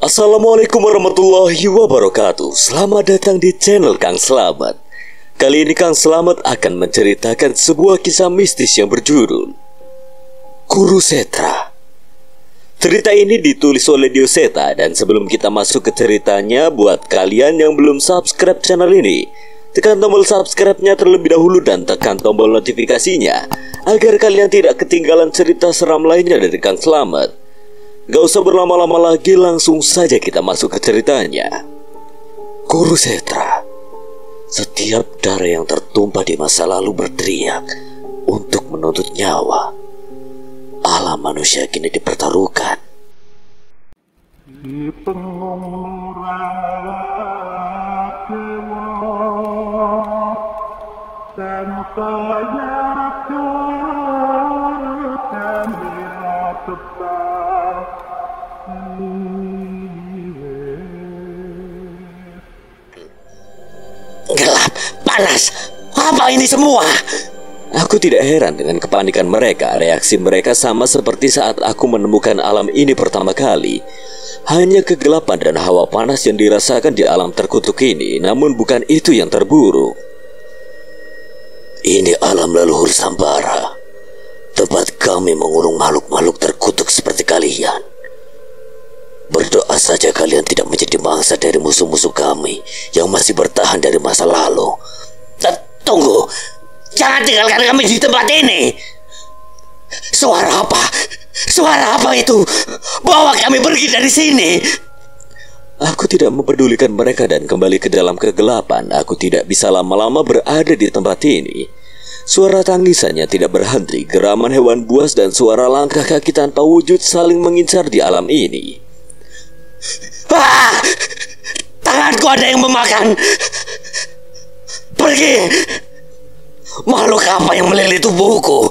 Assalamualaikum warahmatullahi wabarakatuh. Selamat datang di channel Kang Slamet. Kali ini Kang Slamet akan menceritakan sebuah kisah mistis yang berjudul Kurusetra. Cerita ini ditulis oleh Dioseta, dan sebelum kita masuk ke ceritanya, buat kalian yang belum subscribe channel ini, tekan tombol subscribe-nya terlebih dahulu dan tekan tombol notifikasinya agar kalian tidak ketinggalan cerita seram lainnya dari Kang Slamet. Gak usah berlama-lama lagi, langsung saja kita masuk ke ceritanya. Kurusetra. Setiap darah yang tertumpah di masa lalu berteriak untuk menuntut nyawa. Alam manusia kini dipertaruhkan. Di pengumuran gelap, panas, apa ini semua? Aku tidak heran dengan kepanikan mereka. Reaksi mereka sama seperti saat aku menemukan alam ini pertama kali. Hanya kegelapan dan hawa panas yang dirasakan di alam terkutuk ini. Namun bukan itu yang terburuk. Ini alam leluhur Sambara, tempat kami mengurung makhluk-makhluk terkutuk seperti kalian. Berdoa saja kalian tidak menjadi mangsa dari musuh-musuh kami yang masih bertahan dari masa lalu. Tunggu, jangan tinggalkan kami di tempat ini. Suara apa? Suara apa itu? Bawa kami pergi dari sini. Aku tidak mempedulikan mereka dan kembali ke dalam kegelapan. Aku tidak bisa lama-lama berada di tempat ini. Suara tangisannya tidak berhenti. Geraman hewan buas dan suara langkah kaki tanpa wujud saling mengincar di alam ini. Ah! Tanganku ada yang memakan. Pergi! Makhluk apa yang melilit tubuhku?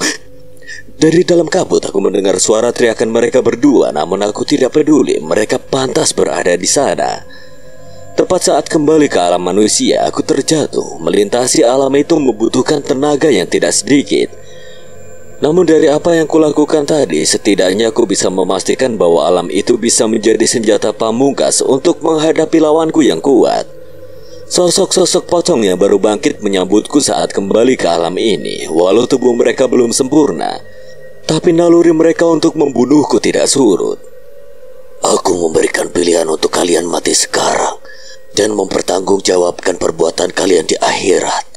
Dari dalam kabut aku mendengar suara teriakan mereka berdua, namun aku tidak peduli. Mereka pantas berada di sana. Tepat saat kembali ke alam manusia, aku terjatuh. Melintasi alam itu membutuhkan tenaga yang tidak sedikit. Namun dari apa yang kulakukan tadi, setidaknya aku bisa memastikan bahwa alam itu bisa menjadi senjata pamungkas untuk menghadapi lawanku yang kuat. Sosok-sosok pocong yang baru bangkit menyambutku saat kembali ke alam ini. Walau tubuh mereka belum sempurna, tapi naluri mereka untuk membunuhku tidak surut. Aku memberikan pilihan untuk kalian mati sekarang dan mempertanggungjawabkan perbuatan kalian di akhirat.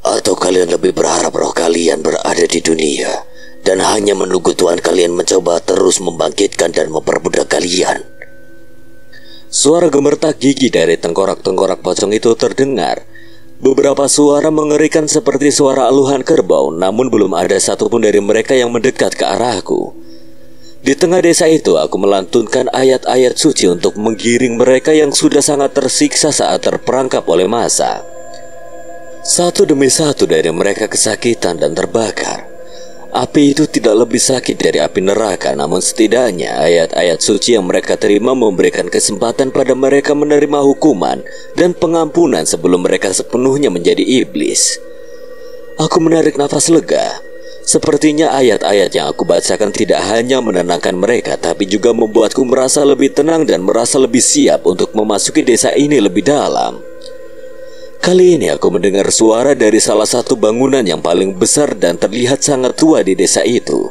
Atau kalian lebih berharap roh kalian berada di dunia dan hanya menunggu Tuhan kalian mencoba terus membangkitkan dan memperbudak kalian. Suara gemertak gigi dari tengkorak-tengkorak pocong itu terdengar. Beberapa suara mengerikan seperti suara aluhan kerbau, namun belum ada satupun dari mereka yang mendekat ke arahku. Di tengah desa itu aku melantunkan ayat-ayat suci untuk menggiring mereka yang sudah sangat tersiksa saat terperangkap oleh massa. Satu demi satu dari mereka kesakitan dan terbakar. Api itu tidak lebih sakit dari api neraka, namun setidaknya ayat-ayat suci yang mereka terima memberikan kesempatan pada mereka menerima hukuman dan pengampunan sebelum mereka sepenuhnya menjadi iblis. Aku menarik nafas lega. Sepertinya ayat-ayat yang aku bacakan tidak hanya menenangkan mereka, tapi juga membuatku merasa lebih tenang dan merasa lebih siap untuk memasuki desa ini lebih dalam. Kali ini aku mendengar suara dari salah satu bangunan yang paling besar dan terlihat sangat tua di desa itu.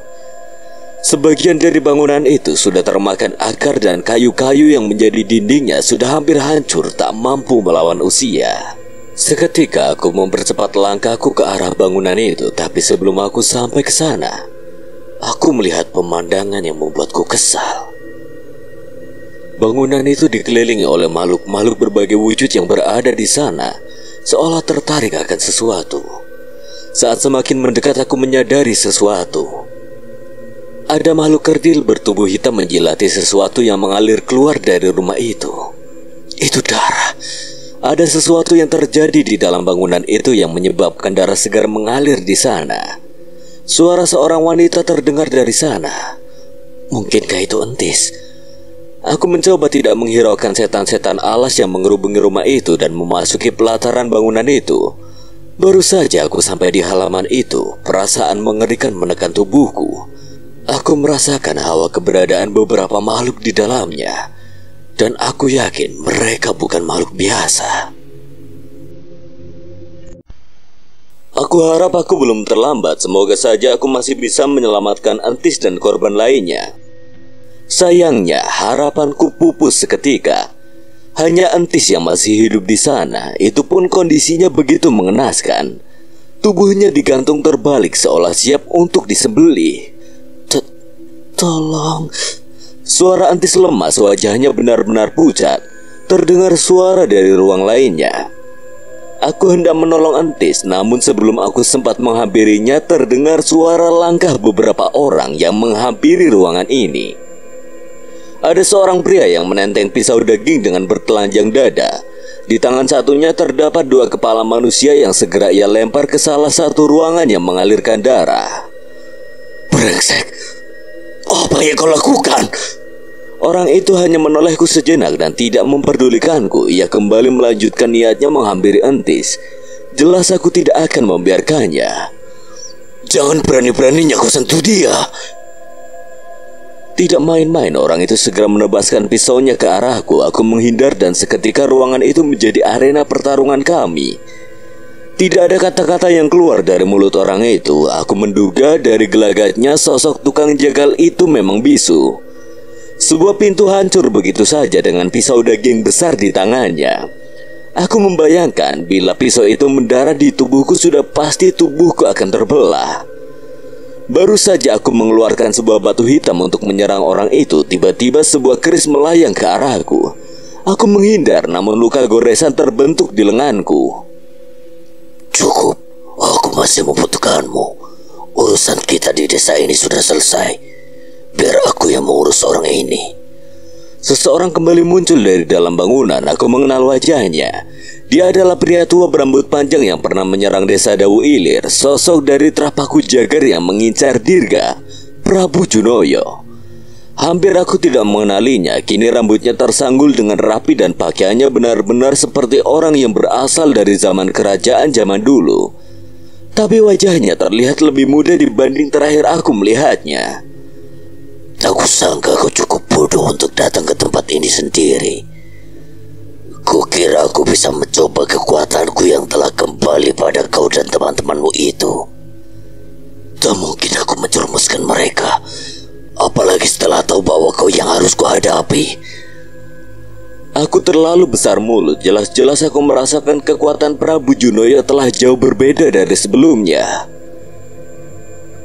Sebagian dari bangunan itu sudah termakan akar dan kayu-kayu yang menjadi dindingnya sudah hampir hancur, tak mampu melawan usia. Seketika aku mempercepat langkahku ke arah bangunan itu, tapi sebelum aku sampai ke sana, aku melihat pemandangan yang membuatku kesal. Bangunan itu dikelilingi oleh makhluk-makhluk berbagai wujud yang berada di sana, seolah tertarik akan sesuatu. Saat semakin mendekat aku menyadari sesuatu. Ada makhluk kerdil bertubuh hitam menjilati sesuatu yang mengalir keluar dari rumah itu. Itu darah. Ada sesuatu yang terjadi di dalam bangunan itu yang menyebabkan darah segar mengalir di sana. Suara seorang wanita terdengar dari sana. Mungkinkah itu Entis? Aku mencoba tidak menghiraukan setan-setan alas yang mengerubungi rumah itu dan memasuki pelataran bangunan itu. Baru saja aku sampai di halaman itu, perasaan mengerikan menekan tubuhku. Aku merasakan hawa keberadaan beberapa makhluk di dalamnya. Dan aku yakin mereka bukan makhluk biasa. Aku harap aku belum terlambat. Semoga saja aku masih bisa menyelamatkan Entis dan korban lainnya. Sayangnya harapanku pupus seketika. Hanya Entis yang masih hidup di sana. Itu pun kondisinya begitu mengenaskan. Tubuhnya digantung terbalik seolah siap untuk disembelih. Tolong. Suara Entis lemas, wajahnya benar-benar pucat. Terdengar suara dari ruang lainnya. Aku hendak menolong Entis, namun sebelum aku sempat menghampirinya, terdengar suara langkah beberapa orang yang menghampiri ruangan ini. Ada seorang pria yang menenteng pisau daging dengan bertelanjang dada. Di tangan satunya terdapat 2 kepala manusia yang segera ia lempar ke salah satu ruangan yang mengalirkan darah. Brengsek, apa yang kau lakukan? Orang itu hanya menolehku sejenak dan tidak memperdulikanku. Ia kembali melanjutkan niatnya menghampiri Entis. Jelas aku tidak akan membiarkannya. Jangan berani-beraninya kau sentuh dia. Tidak main-main, orang itu segera menebaskan pisaunya ke arahku. Aku menghindar dan seketika ruangan itu menjadi arena pertarungan kami. Tidak ada kata-kata yang keluar dari mulut orang itu. Aku menduga dari gelagatnya sosok tukang jagal itu memang bisu. Sebuah pintu hancur begitu saja dengan pisau daging besar di tangannya. Aku membayangkan bila pisau itu mendarat di tubuhku sudah pasti tubuhku akan terbelah. Baru saja aku mengeluarkan sebuah batu hitam untuk menyerang orang itu, tiba-tiba sebuah keris melayang ke arahku. Aku menghindar, namun luka goresan terbentuk di lenganku. Cukup, aku masih membutuhkanmu. Urusan kita di desa ini sudah selesai. Biar aku yang mengurus orang ini. Seseorang kembali muncul dari dalam bangunan. Aku mengenal wajahnya. Dia adalah pria tua berambut panjang yang pernah menyerang desa Dawu Ilir. Sosok dari Trapaku Jagar yang mengincar Dirga, Prabu Junoyo. Hampir aku tidak mengenalinya. Kini rambutnya tersanggul dengan rapi dan pakaiannya benar-benar seperti orang yang berasal dari zaman kerajaan zaman dulu. Tapi wajahnya terlihat lebih muda dibanding terakhir aku melihatnya. Aku sangka kau cukup bodoh untuk datang ke tempat ini sendiri. Kukira aku bisa mencoba kekuatanku yang telah kembali pada kau dan teman-temanmu itu. Tak mungkin aku menjerumuskan mereka, apalagi setelah tahu bahwa kau yang harus kuhadapi. Aku terlalu besar mulut. Jelas-jelas aku merasakan kekuatan Prabu Junoyo telah jauh berbeda dari sebelumnya.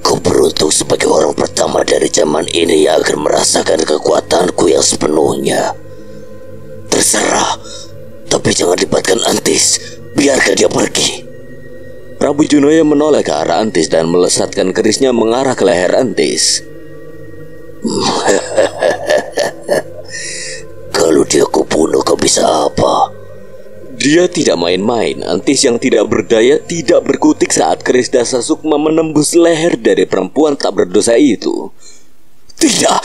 Kau beruntung sebagai orang pertama dari zaman ini yang akan merasakan kekuatanku yang sepenuhnya. Terserah, tapi jangan libatkan Entis. Biarkan dia pergi. Prabu Junoyo menoleh ke arah Entis dan melesatkan kerisnya mengarah ke leher Entis. Kalau dia kubunuh, kau bisa apa? Dia tidak main-main. Entis yang tidak berdaya tidak berkutik saat keris Dasa Sukma menembus leher dari perempuan tak berdosa itu. Tidak,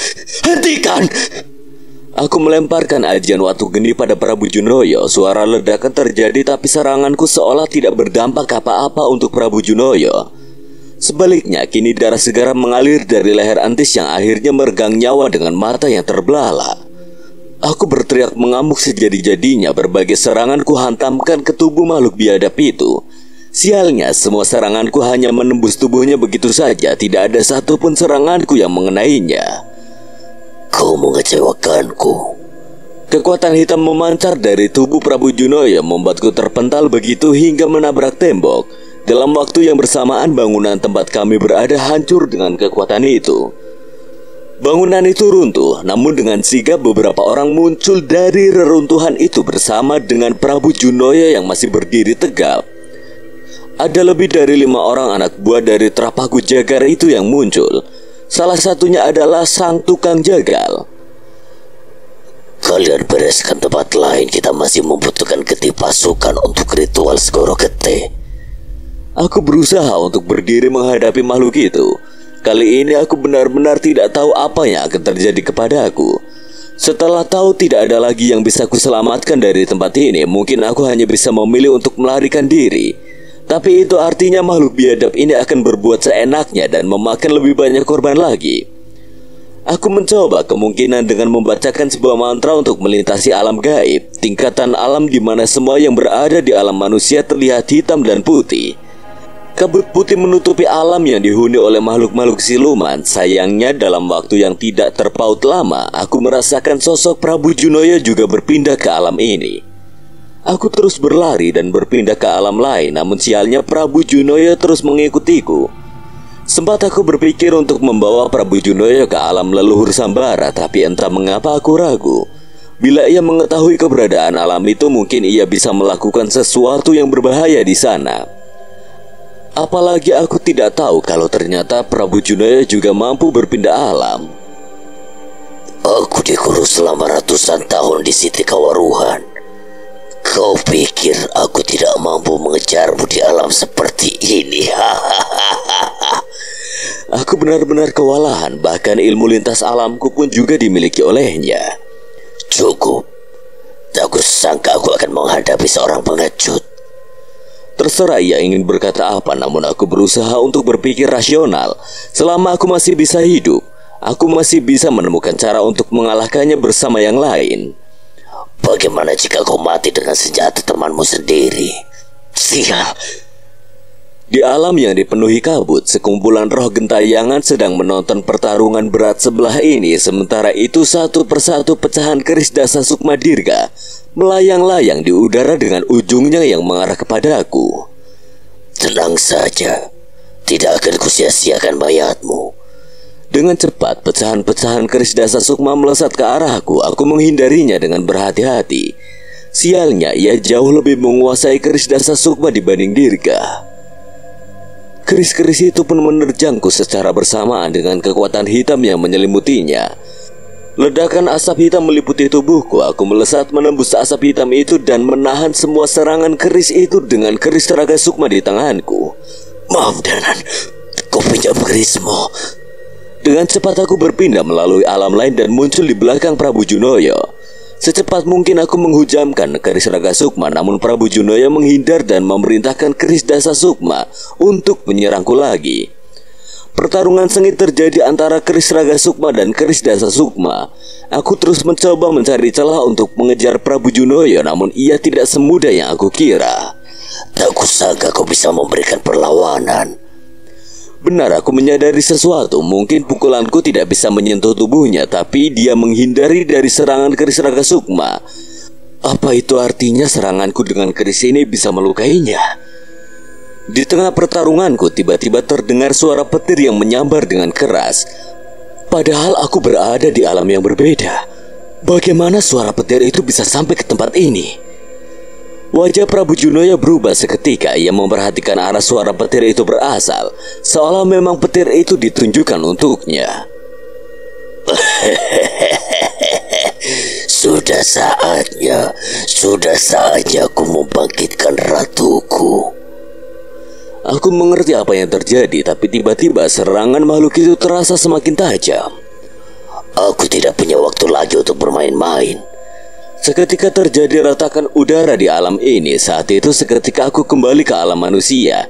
hentikan! Aku melemparkan ajian watu geni pada Prabu Junoyo. Suara ledakan terjadi tapi seranganku seolah tidak berdampak apa-apa untuk Prabu Junoyo. Sebaliknya, kini darah segera mengalir dari leher Entis yang akhirnya meregang nyawa dengan mata yang terbelalak. Aku berteriak mengamuk sejadi-jadinya. Berbagai seranganku hantamkan ke tubuh makhluk biadab itu. Sialnya, semua seranganku hanya menembus tubuhnya begitu saja. Tidak ada satupun seranganku yang mengenainya. Kau mengecewakanku. Kekuatan hitam memancar dari tubuh Prabu Junoyo membuatku terpental begitu hingga menabrak tembok. Dalam waktu yang bersamaan, bangunan tempat kami berada hancur dengan kekuatan itu. Bangunan itu runtuh, namun dengan sigap beberapa orang muncul dari reruntuhan itu bersama dengan Prabu Junoyo yang masih berdiri tegap. Ada lebih dari 5 orang anak buah dari Trapaku Jagar itu yang muncul. Salah satunya adalah sang tukang jagal. Kalian bereskan tempat lain, kita masih membutuhkan getih pasukan untuk ritual Segoro Gete. Aku berusaha untuk berdiri menghadapi makhluk itu. Kali ini aku benar-benar tidak tahu apa yang akan terjadi kepadaku. Setelah tahu tidak ada lagi yang bisa kuselamatkan dari tempat ini, mungkin aku hanya bisa memilih untuk melarikan diri. Tapi itu artinya makhluk biadab ini akan berbuat seenaknya dan memakan lebih banyak korban lagi. Aku mencoba kemungkinan dengan membacakan sebuah mantra untuk melintasi alam gaib, tingkatan alam di mana semua yang berada di alam manusia terlihat hitam dan putih. Kabut putih menutupi alam yang dihuni oleh makhluk-makhluk siluman. Sayangnya dalam waktu yang tidak terpaut lama, aku merasakan sosok Prabu Junoyo juga berpindah ke alam ini. Aku terus berlari dan berpindah ke alam lain, namun sialnya Prabu Junoyo terus mengikutiku. Sempat aku berpikir untuk membawa Prabu Junoyo ke alam leluhur Sambara, tapi entah mengapa aku ragu. Bila ia mengetahui keberadaan alam itu, mungkin ia bisa melakukan sesuatu yang berbahaya di sana. Apalagi aku tidak tahu kalau ternyata Prabu Junoyo juga mampu berpindah alam. Aku dikurung selama ratusan tahun di Siti Kawaruhan. Kau pikir aku tidak mampu mengejarmu di alam seperti ini? Aku benar-benar kewalahan, bahkan ilmu lintas alamku pun juga dimiliki olehnya. Cukup. Tak kusangka aku akan menghadapi seorang pengecut. Terserah ia ingin berkata apa, namun aku berusaha untuk berpikir rasional. Selama aku masih bisa hidup, aku masih bisa menemukan cara untuk mengalahkannya bersama yang lain. Bagaimana jika kau mati dengan senjata temanmu sendiri? Sial. Di alam yang dipenuhi kabut, sekumpulan roh gentayangan sedang menonton pertarungan berat sebelah ini. Sementara itu satu persatu pecahan keris Dasa Sukma Dirga melayang-layang di udara dengan ujungnya yang mengarah kepadaku. Tenang saja, tidak akan kusia-siakan mayatmu. Dengan cepat pecahan-pecahan keris Dasa Sukma melesat ke arahku. Aku menghindarinya dengan berhati-hati. Sialnya ia jauh lebih menguasai keris Dasa Sukma dibanding Dirga. Keris-keris itu pun menerjangku secara bersamaan dengan kekuatan hitam yang menyelimutinya. Ledakan asap hitam meliputi tubuhku. Aku melesat menembus asap hitam itu dan menahan semua serangan keris itu dengan keris Raga Sukma di tanganku. Maaf Danan, kau pinjam kerismu. Dengan cepat aku berpindah melalui alam lain dan muncul di belakang Prabu Junoyo. Secepat mungkin aku menghujamkan keris Raga Sukma, namun Prabu Junoyo menghindar dan memerintahkan keris Dasa Sukma untuk menyerangku lagi. Pertarungan sengit terjadi antara keris Raga Sukma dan keris Dasa Sukma. Aku terus mencoba mencari celah untuk mengejar Prabu Junoyo, namun ia tidak semudah yang aku kira. Tak kusangka kau bisa memberikan perlawanan. Benar, aku menyadari sesuatu. Mungkin pukulanku tidak bisa menyentuh tubuhnya, tapi dia menghindari dari serangan keris Raga Sukma. Apa itu artinya seranganku dengan keris ini bisa melukainya? Di tengah pertarunganku, tiba-tiba terdengar suara petir yang menyambar dengan keras. Padahal aku berada di alam yang berbeda. Bagaimana suara petir itu bisa sampai ke tempat ini? Wajah Prabu Junoyo berubah seketika. Ia memperhatikan arah suara petir itu berasal, seolah memang petir itu ditunjukkan untuknya. Sudah saatnya aku membangkitkan ratuku. Aku mengerti apa yang terjadi, tapi tiba-tiba serangan makhluk itu terasa semakin tajam. Aku tidak punya waktu lagi untuk bermain-main. Seketika terjadi retakan udara di alam ini. Saat itu seketika aku kembali ke alam manusia.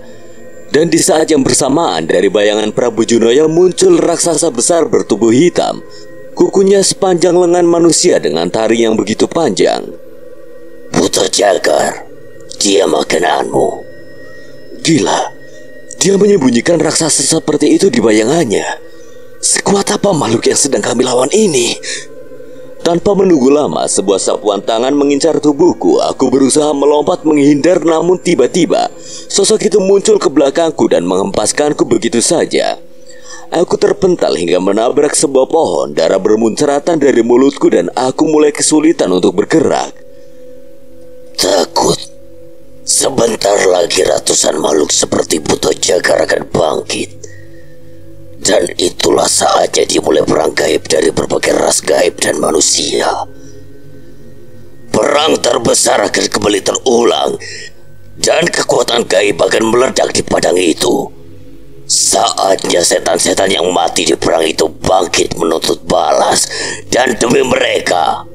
Dan di saat yang bersamaan dari bayangan Prabu Junoyo muncul raksasa besar bertubuh hitam. Kukunya sepanjang lengan manusia dengan taring yang begitu panjang. Buto Jagar, dia makananmu. Gila, dia menyembunyikan raksasa seperti itu di bayangannya. Sekuat apa makhluk yang sedang kami lawan ini? Tanpa menunggu lama, sebuah sapuan tangan mengincar tubuhku. Aku berusaha melompat menghindar, namun tiba-tiba sosok itu muncul ke belakangku dan menghempaskanku begitu saja. Aku terpental hingga menabrak sebuah pohon. Darah bermunceratan dari mulutku dan aku mulai kesulitan untuk bergerak. Takut. Sebentar lagi ratusan makhluk seperti Buto Jagar akan bangkit. Dan itulah saatnya dimulai perang gaib dari berbagai ras gaib dan manusia. Perang terbesar akan kembali terulang, dan kekuatan gaib akan meledak di padang itu. Saatnya setan-setan yang mati di perang itu bangkit menuntut balas. Dan demi mereka,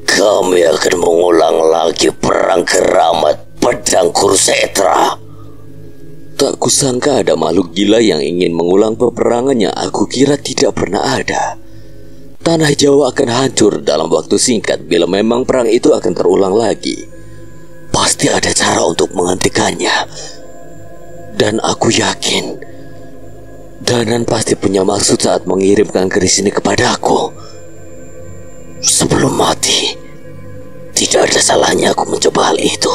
kami akan mengulang lagi perang keramat Pedang Kurusetra. Tak kusangka ada makhluk gila yang ingin mengulang peperangan yang aku kira tidak pernah ada. Tanah Jawa akan hancur dalam waktu singkat bila memang perang itu akan terulang lagi. Pasti ada cara untuk menghentikannya. Dan aku yakin Danan pasti punya maksud saat mengirimkan keris ini kepadaku. Sebelum mati, tidak ada salahnya aku mencoba hal itu.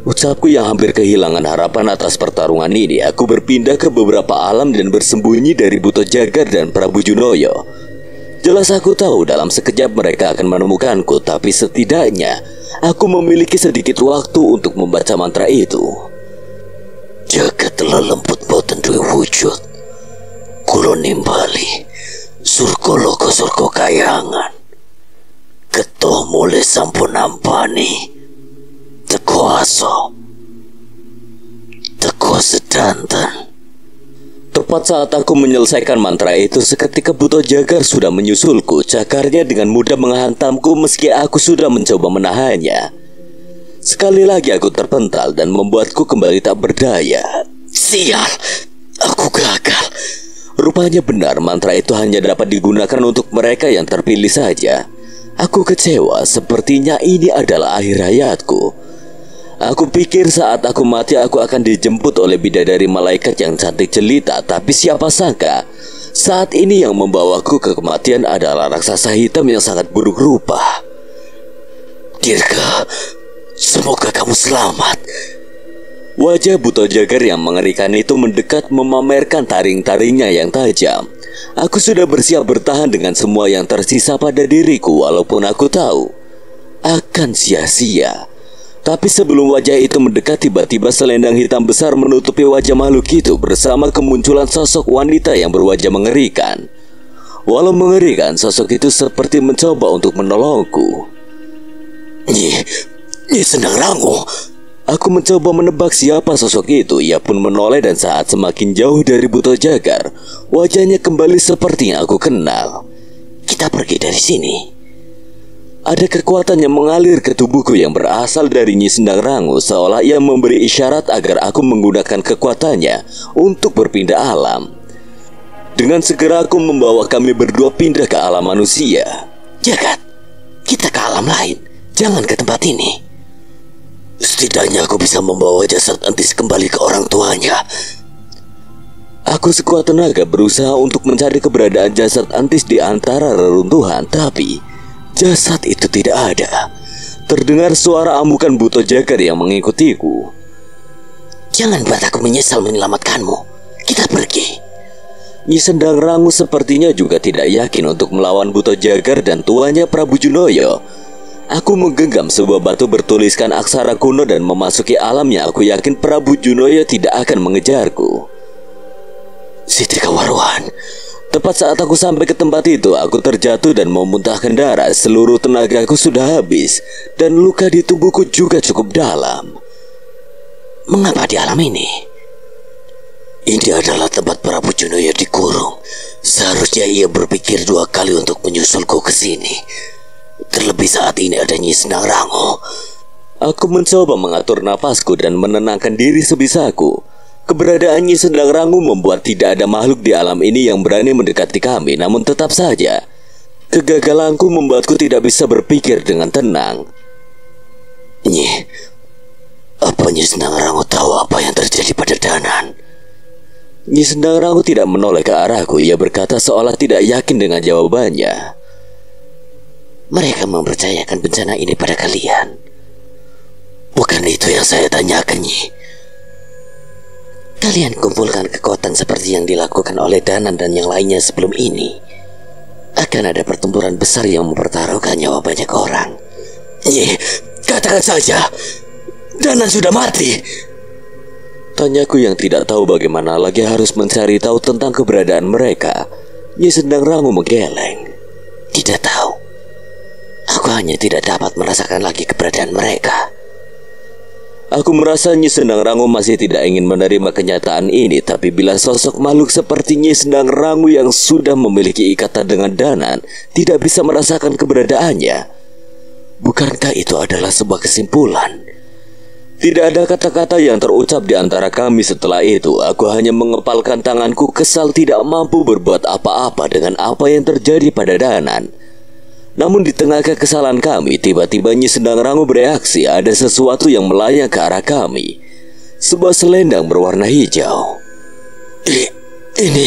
Ucapku yang hampir kehilangan harapan atas pertarungan ini. Aku berpindah ke beberapa alam dan bersembunyi dari Buto Jagar dan Prabu Junoyo. Jelas aku tahu dalam sekejap mereka akan menemukanku, tapi setidaknya aku memiliki sedikit waktu untuk membaca mantra itu. Jagat telah lembut boten duwe wujud, kulo nimbali surga loka surga kayangan, keto mulai sampun nampani, teko aso, teko sedanten. Tepat saat aku menyelesaikan mantra itu, seketika Buto Jagar sudah menyusulku. Cakarnya dengan mudah menghantamku meski aku sudah mencoba menahannya. Sekali lagi aku terpental dan membuatku kembali tak berdaya. Sial, aku gagal. Rupanya benar mantra itu hanya dapat digunakan untuk mereka yang terpilih saja. Aku kecewa, sepertinya ini adalah akhir hayatku. Aku pikir saat aku mati aku akan dijemput oleh bidadari malaikat yang cantik jelita. Tapi siapa sangka saat ini yang membawaku ke kematian adalah raksasa hitam yang sangat buruk rupa. Dirga, semoga kamu selamat. Wajah Buto Jagar yang mengerikan itu mendekat memamerkan taring-taringnya yang tajam. Aku sudah bersiap bertahan dengan semua yang tersisa pada diriku, walaupun aku tahu akan sia-sia. Tapi sebelum wajah itu mendekat, tiba-tiba selendang hitam besar menutupi wajah makhluk itu bersama kemunculan sosok wanita yang berwajah mengerikan. Walau mengerikan, sosok itu seperti mencoba untuk menolongku. Nyi Sendang Rango. Aku mencoba menebak siapa sosok itu. Ia pun menoleh dan saat semakin jauh dari Buto Jagar, wajahnya kembali seperti yang aku kenal. Kita pergi dari sini. Ada kekuatan yang mengalir ke tubuhku yang berasal dari Nyi Sendang Rango, seolah ia memberi isyarat agar aku menggunakan kekuatannya untuk berpindah alam. Dengan segera aku membawa kami berdua pindah ke alam manusia. Jagat, kita ke alam lain, jangan ke tempat ini. Setidaknya aku bisa membawa jasad Antis kembali ke orang tuanya. Aku sekuat tenaga berusaha untuk mencari keberadaan jasad Antis di antara reruntuhan, tapi jasad itu tidak ada. Terdengar suara amukan Buto Jagar yang mengikutiku. Jangan buat aku menyesal menyelamatkanmu. Kita pergi. Nyi Sendang Rango sepertinya juga tidak yakin untuk melawan Buto Jagar dan tuannya Prabu Junoyo. Aku menggenggam sebuah batu bertuliskan aksara kuno dan memasuki alamnya. Aku yakin Prabu Junoyo tidak akan mengejarku. Siti Kawaruhan. Tepat saat aku sampai ke tempat itu, aku terjatuh dan memuntahkan darah. Seluruh tenagaku sudah habis dan luka di tubuhku juga cukup dalam. Mengapa di alam ini? Ini adalah tempat Prabu Junoyo dikurung. Seharusnya ia berpikir dua kali untuk menyusulku ke sini. Terlebih saat ini ada Nyi Sendang Rango. Aku mencoba mengatur napasku dan menenangkan diri sebisaku. Keberadaan Nyi Sendang Rango membuat tidak ada makhluk di alam ini yang berani mendekati kami. Namun tetap saja, kegagalanku membuatku tidak bisa berpikir dengan tenang. Nyi, apa Nyi Sendang Rango tahu apa yang terjadi pada Danan? Nyi Sendang Rango tidak menoleh ke arahku. Ia berkata seolah tidak yakin dengan jawabannya. Mereka mempercayakan bencana ini pada kalian. Bukan itu yang saya tanyakan, Nyi. Kalian kumpulkan kekuatan seperti yang dilakukan oleh Danan dan yang lainnya sebelum ini. Akan ada pertempuran besar yang mempertaruhkan nyawa banyak orang. Nyi, katakan saja, Danan sudah mati. Tanyaku yang tidak tahu bagaimana lagi harus mencari tahu tentang keberadaan mereka. Nyi Sendang Rango menggeleng. Tidak tahu. Aku hanya tidak dapat merasakan lagi keberadaan mereka. Aku merasa Nyi Sendang Rango masih tidak ingin menerima kenyataan ini. Tapi bila sosok makhluk seperti Nyi Sendang Rango yang sudah memiliki ikatan dengan Danan tidak bisa merasakan keberadaannya, bukankah itu adalah sebuah kesimpulan? Tidak ada kata-kata yang terucap di antara kami setelah itu. Aku hanya mengepalkan tanganku, kesal tidak mampu berbuat apa-apa dengan apa yang terjadi pada Danan. Namun di tengah kekesalan kami, tiba-tiba Nyi Sendang Rangu bereaksi. Ada sesuatu yang melayang ke arah kami. Sebuah selendang berwarna hijau. Ini,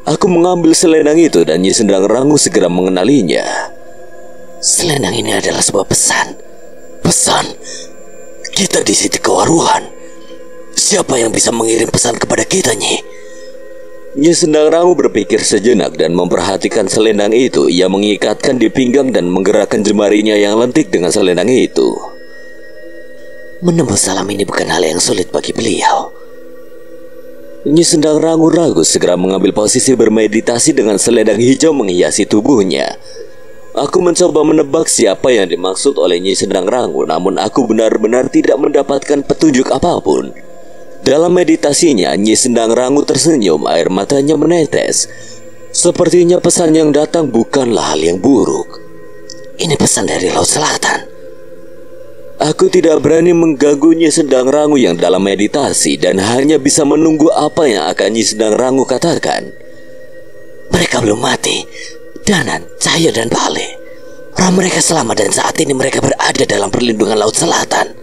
aku mengambil selendang itu dan Nyi Sendang Rangu segera mengenalinya. Selendang ini adalah sebuah pesan. Pesan? Kita di Siti Kewaruhan. Siapa yang bisa mengirim pesan kepada kita, Nyi? Nyi Sendang Rangu berpikir sejenak dan memperhatikan selendang itu. Ia mengikatkan di pinggang dan menggerakkan jemarinya yang lentik dengan selendang itu. Menembus salam ini bukan hal yang sulit bagi beliau. Nyi Sendang Rangu ragu segera mengambil posisi bermeditasi dengan selendang hijau menghiasi tubuhnya. Aku mencoba menebak siapa yang dimaksud oleh Nyi Sendang Rangu, namun aku benar-benar tidak mendapatkan petunjuk apapun. Dalam meditasinya, Nyi Sendang Rangu tersenyum, air matanya menetes. Sepertinya pesan yang datang bukanlah hal yang buruk. Ini pesan dari Laut Selatan. Aku tidak berani mengganggu Nyi Sendang Rangu yang dalam meditasi dan hanya bisa menunggu apa yang akan Nyi Sendang Rangu katakan. Mereka belum mati. Danan, Cahyo, dan Pale. Roh mereka selamat dan saat ini mereka berada dalam perlindungan Laut Selatan.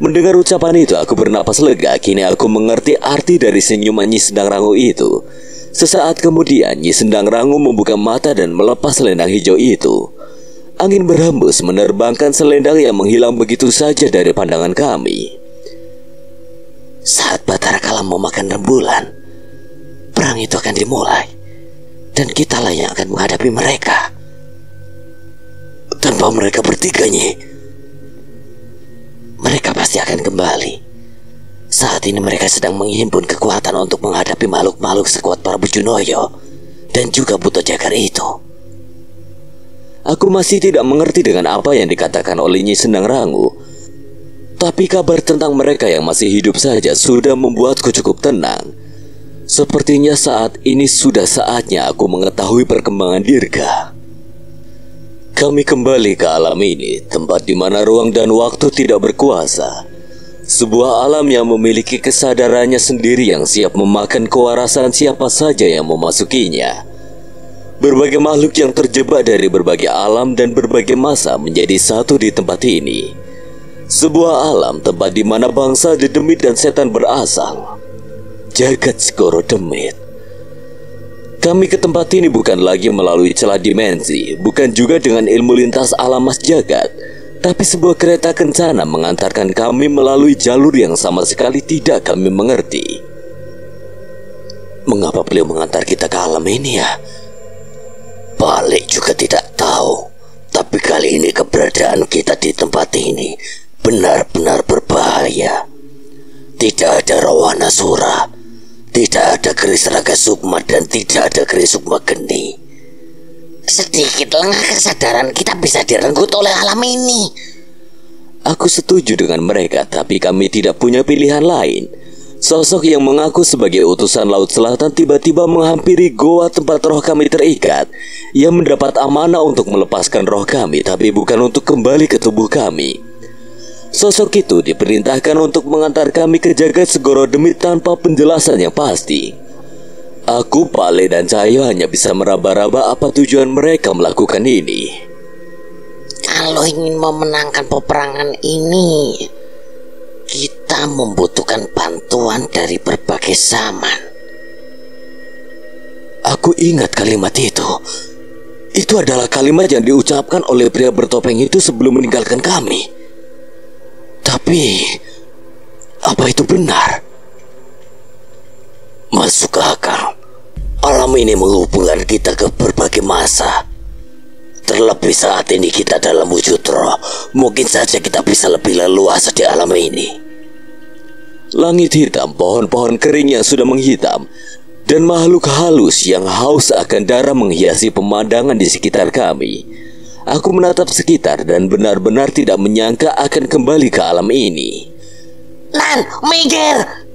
Mendengar ucapan itu, aku bernapas lega. Kini aku mengerti arti dari senyuman Nyi Sendang Rangu itu. Sesaat kemudian, Nyi Sendang Rangu membuka mata dan melepas selendang hijau itu. Angin berhembus menerbangkan selendang yang menghilang begitu saja dari pandangan kami. Saat Batara Kalam memakan rembulan, perang itu akan dimulai. Dan kitalah yang akan menghadapi mereka. Tanpa mereka bertiga, Nyi, mereka pasti akan kembali. Saat ini mereka sedang menghimpun kekuatan untuk menghadapi makhluk-makhluk sekuat Prabu Junoyo dan juga Buto Jagar itu. Aku masih tidak mengerti dengan apa yang dikatakan oleh Nyi Sendang Rangu. Tapi kabar tentang mereka yang masih hidup saja sudah membuatku cukup tenang. Sepertinya saat ini sudah saatnya aku mengetahui perkembangan Dirga. Kami kembali ke alam ini, tempat di mana ruang dan waktu tidak berkuasa. Sebuah alam yang memiliki kesadarannya sendiri yang siap memakan kewarasan siapa saja yang memasukinya. Berbagai makhluk yang terjebak dari berbagai alam dan berbagai masa menjadi satu di tempat ini. Sebuah alam tempat di mana bangsa dedemit dan setan berasal. Jagat Segoro Demit. Kami ke tempat ini bukan lagi melalui celah dimensi, bukan juga dengan ilmu lintas alam mas jagat, tapi sebuah kereta kencana mengantarkan kami melalui jalur yang sama sekali tidak kami mengerti. Mengapa beliau mengantar kita ke alam ini ya? Balik juga tidak tahu. Tapi kali ini keberadaan kita di tempat ini benar-benar berbahaya. Tidak ada Rawana Sura, tidak ada keris Raga Sukma, dan tidak ada keris Sukma Geni. Sedikit lengah kesadaran kita bisa direnggut oleh alam ini. Aku setuju dengan mereka, tapi kami tidak punya pilihan lain. Sosok yang mengaku sebagai utusan Laut Selatan tiba-tiba menghampiri goa tempat roh kami terikat. Ia mendapat amanah untuk melepaskan roh kami, tapi bukan untuk kembali ke tubuh kami. Sosok itu diperintahkan untuk mengantar kami ke Jagat Segoro Demit tanpa penjelasan yang pasti. Aku, Pale, dan Cahyo hanya bisa meraba-raba apa tujuan mereka melakukan ini. Kalau ingin memenangkan peperangan ini, kita membutuhkan bantuan dari berbagai zaman. Aku ingat kalimat itu. Itu adalah kalimat yang diucapkan oleh pria bertopeng itu sebelum meninggalkan kami. Tapi, apa itu benar? Masuk akal. Alam ini menghubungkan kita ke berbagai masa. Terlebih saat ini kita dalam wujud roh, mungkin saja kita bisa lebih leluasa di alam ini. Langit hitam, pohon-pohon kering yang sudah menghitam, dan makhluk halus yang haus akan darah menghiasi pemandangan di sekitar kami. Aku menatap sekitar dan benar-benar tidak menyangka akan kembali ke alam ini. Nan, minggir!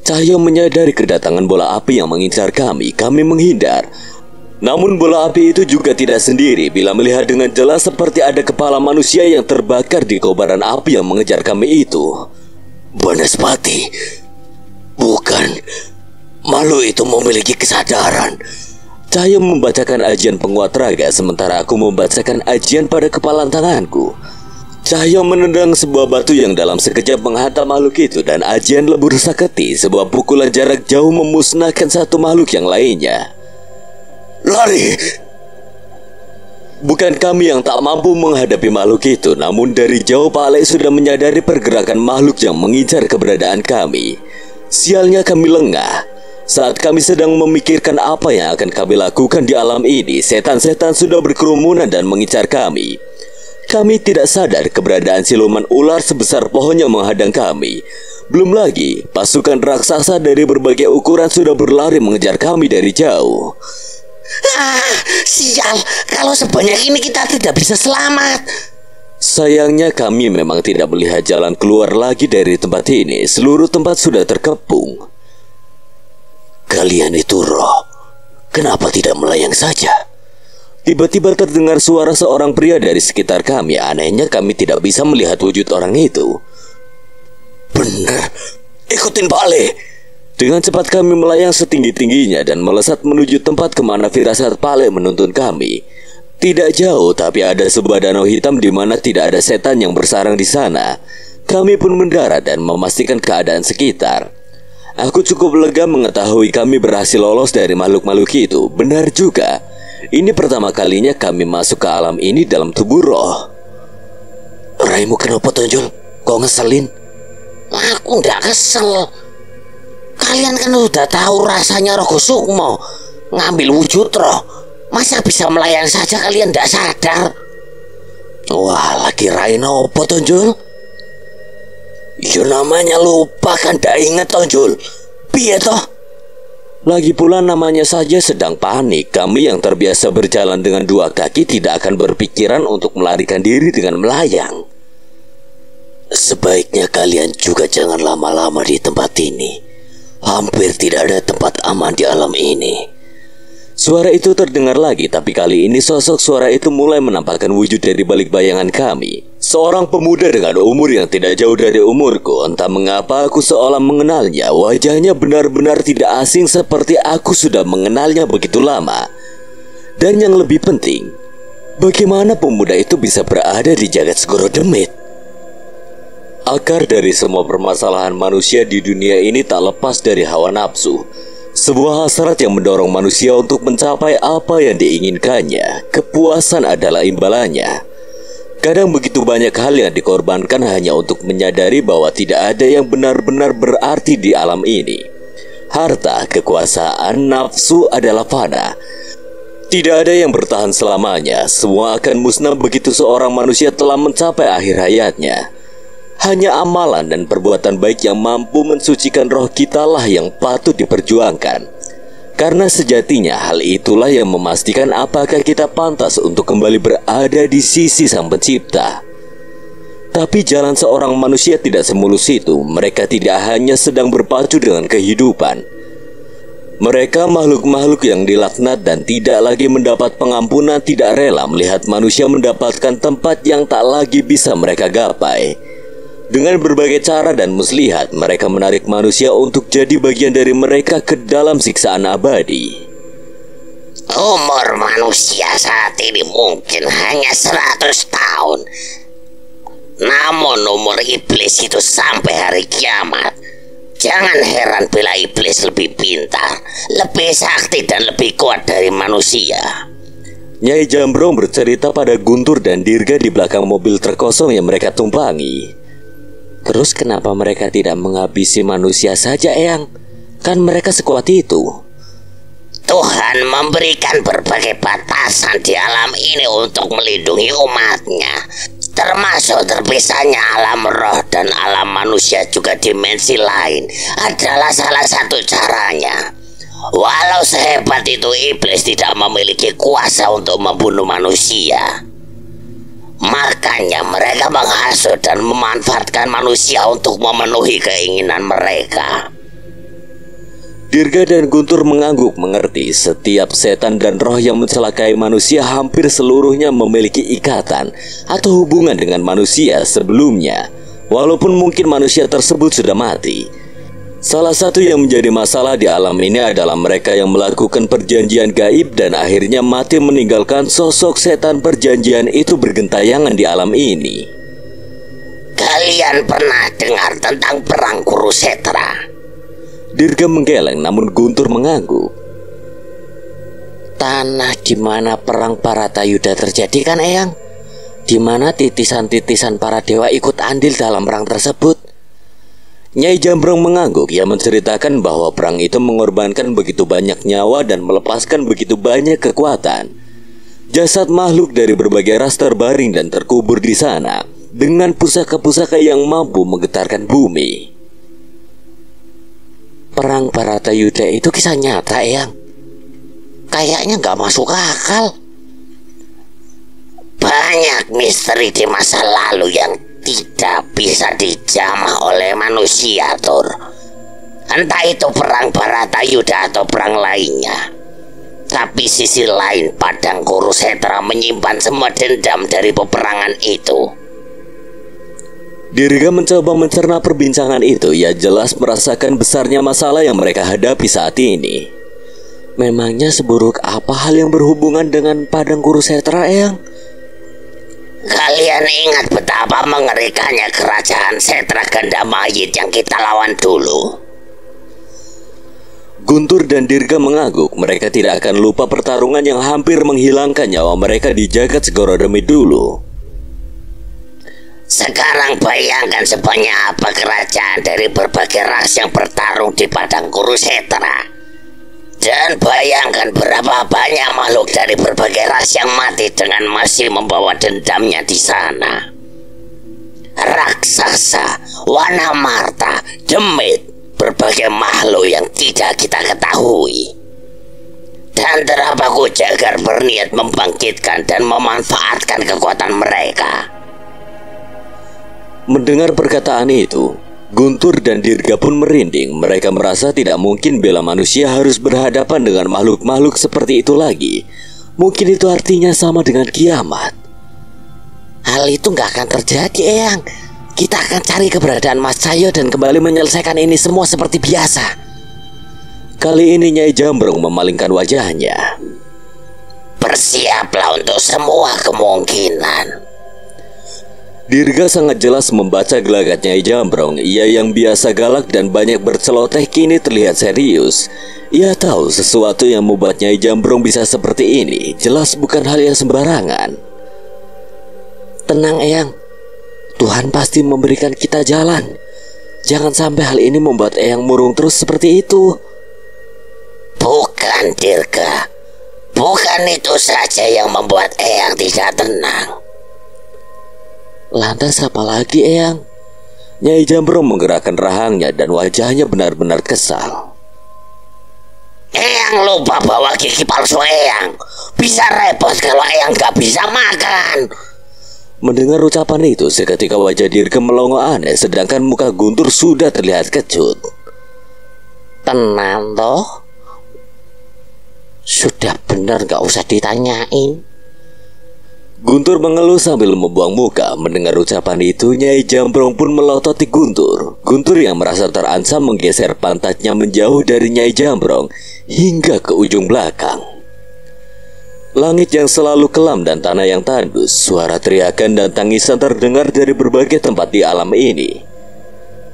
Cahyo menyadari kedatangan bola api yang mengincar kami. Kami menghindar. Namun bola api itu juga tidak sendiri bila melihat dengan jelas seperti ada kepala manusia yang terbakar di kobaran api yang mengejar kami itu. Banaspati, bukan. Makhluk itu memiliki kesadaran. Cahyo membacakan ajian penguat raga sementara aku membacakan ajian pada kepalan tanganku. Cahyo menendang sebuah batu yang dalam sekejap menghantam makhluk itu dan ajian lebur saketi, sebuah pukulan jarak jauh memusnahkan satu makhluk yang lainnya. Lari! Bukan kami yang tak mampu menghadapi makhluk itu, namun dari jauh Pak Alek sudah menyadari pergerakan makhluk yang mengincar keberadaan kami. Sialnya kami lengah. Saat kami sedang memikirkan apa yang akan kami lakukan di alam ini, setan-setan sudah berkerumunan dan mengincar kami. Kami tidak sadar keberadaan siluman ular sebesar pohon yang menghadang kami. Belum lagi, pasukan raksasa dari berbagai ukuran sudah berlari mengejar kami dari jauh. Sial, kalau sebanyak ini kita tidak bisa selamat. Sayangnya kami memang tidak melihat jalan keluar lagi dari tempat ini. Seluruh tempat sudah terkepung. Kalian itu roh, kenapa tidak melayang saja? Tiba-tiba terdengar suara seorang pria dari sekitar kami. Anehnya kami tidak bisa melihat wujud orang itu. Benar, ikutin Pak Ale. Dengan cepat kami melayang setinggi-tingginya dan melesat menuju tempat kemana firasat Pale menuntun kami. Tidak jauh, tapi ada sebuah danau hitam di mana tidak ada setan yang bersarang di sana. Kami pun mendarat dan memastikan keadaan sekitar. Aku cukup lega mengetahui kami berhasil lolos dari makhluk-makhluk itu. Benar juga, ini pertama kalinya kami masuk ke alam ini dalam tubuh roh. Raimu kenapa, Tonjol? Kok ngeselin? Aku nggak kesel. Kalian kan udah tahu rasanya Rogo Sukmo ngambil wujud roh. Masa bisa melayang saja kalian tidak sadar? Wah, lagi rain apa, Tonjol? Ya namanya lupa kan, dah inget, Tonjol. Piye toh? Lagi pula namanya saja sedang panik. Kami yang terbiasa berjalan dengan dua kaki tidak akan berpikiran untuk melarikan diri dengan melayang. Sebaiknya kalian juga jangan lama-lama di tempat ini. Hampir tidak ada tempat aman di alam ini. Suara itu terdengar lagi, tapi kali ini sosok suara itu mulai menampakkan wujud dari balik bayangan kami. Seorang pemuda dengan umur yang tidak jauh dari umurku. Entah mengapa aku seolah mengenalnya. Wajahnya benar-benar tidak asing seperti aku sudah mengenalnya begitu lama. Dan yang lebih penting, bagaimana pemuda itu bisa berada di jagat Segoro Demit? Akar dari semua permasalahan manusia di dunia ini tak lepas dari hawa nafsu. Sebuah hasrat yang mendorong manusia untuk mencapai apa yang diinginkannya. Kepuasan adalah imbalannya. Kadang begitu banyak hal yang dikorbankan hanya untuk menyadari bahwa tidak ada yang benar-benar berarti di alam ini. Harta, kekuasaan, nafsu adalah fana. Tidak ada yang bertahan selamanya. Semua akan musnah begitu seorang manusia telah mencapai akhir hayatnya. Hanya amalan dan perbuatan baik yang mampu mensucikan roh kita lah yang patut diperjuangkan. Karena sejatinya hal itulah yang memastikan apakah kita pantas untuk kembali berada di sisi Sang Pencipta. Tapi jalan seorang manusia tidak semulus itu. Mereka tidak hanya sedang berpacu dengan kehidupan. Mereka makhluk-makhluk yang dilaknat dan tidak lagi mendapat pengampunan, tidak rela melihat manusia mendapatkan tempat yang tak lagi bisa mereka gapai. Dengan berbagai cara dan muslihat, mereka menarik manusia untuk jadi bagian dari mereka ke dalam siksaan abadi. Umur manusia saat ini mungkin hanya 100 tahun. Namun umur iblis itu sampai hari kiamat. Jangan heran bila iblis lebih pintar, lebih sakti dan lebih kuat dari manusia. Nyai Jambrong bercerita pada Guntur dan Dirga di belakang mobil terkosong yang mereka tumpangi. Terus kenapa mereka tidak menghabisi manusia saja, Eyang? Kan mereka sekuat itu. Tuhan memberikan berbagai batasan di alam ini untuk melindungi umatnya. Termasuk terpisahnya alam roh dan alam manusia juga dimensi lain adalah salah satu caranya. Walau sehebat itu iblis tidak memiliki kuasa untuk membunuh manusia. Makanya mereka menghasut dan memanfaatkan manusia untuk memenuhi keinginan mereka. Dirga dan Guntur mengangguk mengerti setiap setan dan roh yang mencelakai manusia hampir seluruhnya memiliki ikatan atau hubungan dengan manusia sebelumnya, walaupun mungkin manusia tersebut sudah mati. Salah satu yang menjadi masalah di alam ini adalah mereka yang melakukan perjanjian gaib dan akhirnya mati meninggalkan sosok setan perjanjian itu bergentayangan di alam ini. Kalian pernah dengar tentang perang Kurusetra? Dirga menggeleng namun Guntur mengangguk. Tanah di mana perang Paratayuda terjadi kan Eyang? Di mana titisan-titisan para dewa ikut andil dalam perang tersebut? Nyai Jambrong mengangguk. Ia menceritakan bahwa perang itu mengorbankan begitu banyak nyawa dan melepaskan begitu banyak kekuatan. Jasad makhluk dari berbagai ras terbaring dan terkubur di sana dengan pusaka-pusaka yang mampu menggetarkan bumi. Perang Paratayuda itu kisah nyata, Eyang. Kayaknya nggak masuk akal. Banyak misteri di masa lalu yang tidak bisa dijamah oleh manusia, Tur. Entah itu perang Paratayuda atau perang lainnya. Tapi sisi lain Padang Kurusetra menyimpan semua dendam dari peperangan itu. Dirga mencoba mencerna perbincangan itu. Ia jelas merasakan besarnya masalah yang mereka hadapi saat ini. Memangnya seburuk apa hal yang berhubungan dengan Padang Kurusetra, Eyang? Kalian ingat betapa mengerikannya kerajaan Setra Ganda Mayit yang kita lawan dulu? Guntur dan Dirga mengangguk. Mereka tidak akan lupa pertarungan yang hampir menghilangkan nyawa mereka di jagat Segorodemi dulu. Sekarang bayangkan sebanyak apa kerajaan dari berbagai ras yang bertarung di Padang Kurusetra. Dan bayangkan berapa banyak makhluk dari berbagai ras yang mati dengan masih membawa dendamnya di sana. Raksasa, Wanamarta, demit, berbagai makhluk yang tidak kita ketahui. Dan Derapaku Jagar berniat membangkitkan dan memanfaatkan kekuatan mereka. Mendengar perkataan itu, Guntur dan Dirga pun merinding. Mereka merasa tidak mungkin bela manusia harus berhadapan dengan makhluk-makhluk seperti itu lagi. Mungkin itu artinya sama dengan kiamat. Hal itu nggak akan terjadi, Eyang. Kita akan cari keberadaan Mas Cahyo dan kembali menyelesaikan ini semua seperti biasa. Kali ini Nyai Jambrong memalingkan wajahnya. Bersiaplah untuk semua kemungkinan. Dirga sangat jelas membaca gelagat Nyai Jambrong. Ia yang biasa galak dan banyak berceloteh kini terlihat serius. Ia tahu sesuatu yang membuat Nyai Jambrong bisa seperti ini jelas bukan hal yang sembarangan. Tenang, Eyang. Tuhan pasti memberikan kita jalan. Jangan sampai hal ini membuat Eyang murung terus seperti itu. Bukan, Dirga. Bukan itu saja yang membuat Eyang tidak tenang. Lantas apa lagi, Eyang? Nyai Jambrong menggerakkan rahangnya dan wajahnya benar-benar kesal. Eyang lupa bawa gigi palsu Eyang. Bisa repot kalau Eyang gak bisa makan. Mendengar ucapan itu, seketika wajah Dirga melongo aneh, sedangkan muka Guntur sudah terlihat kecut. Tenang toh. Sudah benar gak usah ditanyain. Guntur mengeluh sambil membuang muka. Mendengar ucapan itu, Nyai Jambrong pun melototi Guntur. Guntur yang merasa terancam menggeser pantatnya menjauh dari Nyai Jambrong hingga ke ujung belakang. Langit yang selalu kelam dan tanah yang tandus. Suara teriakan dan tangisan terdengar dari berbagai tempat di alam ini.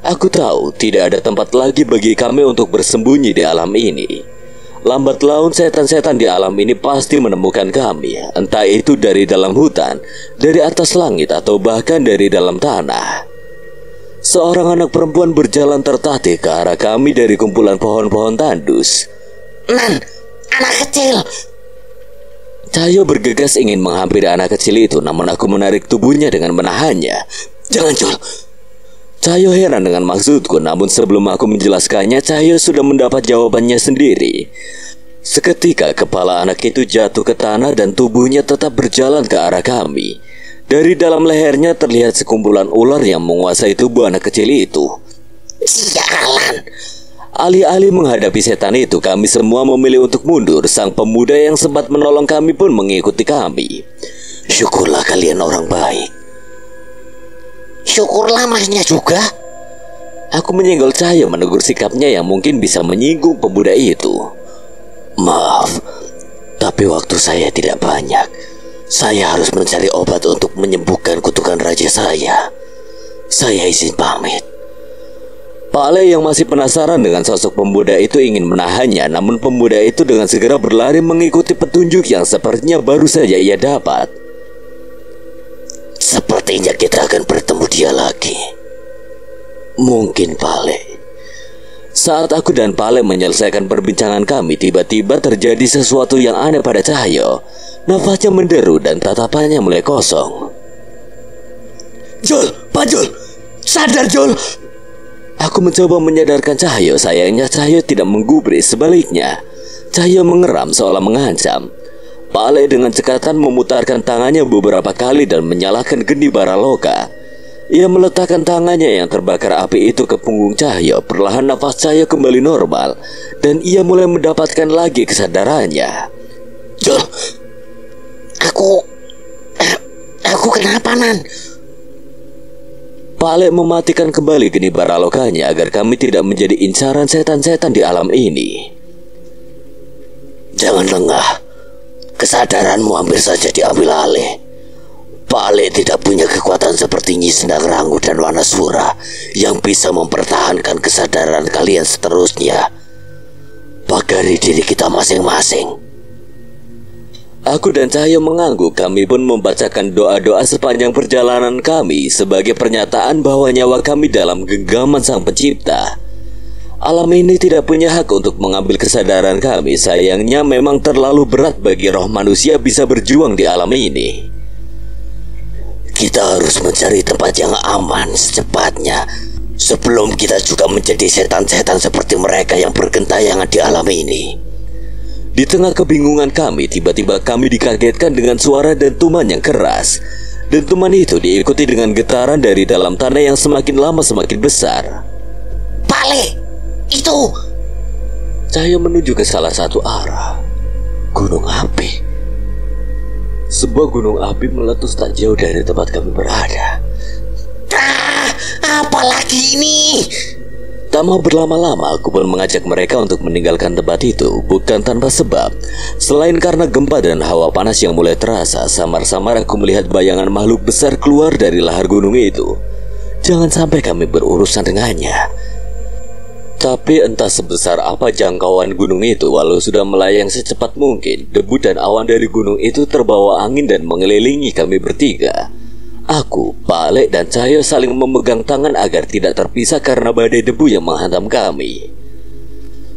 Aku tahu tidak ada tempat lagi bagi kami untuk bersembunyi di alam ini. Lambat laun setan-setan di alam ini pasti menemukan kami. Entah itu dari dalam hutan, dari atas langit, atau bahkan dari dalam tanah. Seorang anak perempuan berjalan tertatih ke arah kami dari kumpulan pohon-pohon tandus. Nan, anak kecil. Cahyo bergegas ingin menghampiri anak kecil itu, namun aku menarik tubuhnya dengan menahannya. Jangan, Jul. Cahyo heran dengan maksudku, namun sebelum aku menjelaskannya, Cahyo sudah mendapat jawabannya sendiri. Seketika kepala anak itu jatuh ke tanah dan tubuhnya tetap berjalan ke arah kami. Dari dalam lehernya terlihat sekumpulan ular yang menguasai tubuh anak kecil itu. Sialan, Alih-alih menghadapi setan itu, kami semua memilih untuk mundur. Sang pemuda yang sempat menolong kami pun mengikuti kami. Syukurlah kalian orang baik. Syukurlah masnya juga. Aku menyenggol Cahyo menegur sikapnya yang mungkin bisa menyinggung pemuda itu. Maaf, tapi waktu saya tidak banyak. Saya harus mencari obat untuk menyembuhkan kutukan raja saya. Saya izin pamit. Pak Le yang masih penasaran dengan sosok pemuda itu ingin menahannya, namun pemuda itu dengan segera berlari mengikuti petunjuk yang sepertinya baru saja ia dapat. Sepertinya kita akan bertemu dia lagi. Mungkin Pak Le. Saat aku dan Pak Le menyelesaikan perbincangan kami, tiba-tiba terjadi sesuatu yang aneh pada Cahyo. Nafasnya menderu dan tatapannya mulai kosong. Jol, Pak Jol, sadar Jol. Aku mencoba menyadarkan Cahyo, sayangnya Cahyo tidak menggubris, sebaliknya Cahyo mengeram seolah mengancam. Pak Le dengan cekatan memutarkan tangannya beberapa kali dan menyalakan geni Baraloka. Ia meletakkan tangannya yang terbakar api itu ke punggung Cahyo. Perlahan nafas Cahyo kembali normal dan ia mulai mendapatkan lagi kesadarannya. Jol, aku kenapa, Nan? Pak Le mematikan kembali geni Baralokanya agar kami tidak menjadi incaran setan-setan di alam ini. Jangan lengah. Kesadaranmu hampir saja diambil alih. Pak Le tidak punya kekuatan seperti Nyi Sendang Rangu dan Wanasura yang bisa mempertahankan kesadaran kalian seterusnya. Pagari diri kita masing-masing. Aku dan Cahyo mengangguk. Kami pun membacakan doa-doa sepanjang perjalanan kami sebagai pernyataan bahwa nyawa kami dalam genggaman Sang Pencipta. Alam ini tidak punya hak untuk mengambil kesadaran kami. Sayangnya memang terlalu berat bagi roh manusia bisa berjuang di alam ini. Kita harus mencari tempat yang aman secepatnya sebelum kita juga menjadi setan-setan seperti mereka yang bergentayangan di alam ini. Di tengah kebingungan kami, tiba-tiba kami dikagetkan dengan suara dentuman yang keras. Dentuman itu diikuti dengan getaran dari dalam tanah yang semakin lama semakin besar. Pak Le, itu! Cahyo menuju ke salah satu arah. Gunung api. Sebuah gunung api meletus tak jauh dari tempat kami berada. Apalagi ini? Tak mau berlama-lama, aku pun mengajak mereka untuk meninggalkan tempat itu. Bukan tanpa sebab. Selain karena gempa dan hawa panas yang mulai terasa, samar-samar aku melihat bayangan makhluk besar keluar dari lahar gunung itu. Jangan sampai kami berurusan dengannya. Tapi entah sebesar apa jangkauan gunung itu, walau sudah melayang secepat mungkin, debu dan awan dari gunung itu terbawa angin dan mengelilingi kami bertiga. Aku, Pak Le, dan Cahyo saling memegang tangan agar tidak terpisah karena badai debu yang menghantam kami.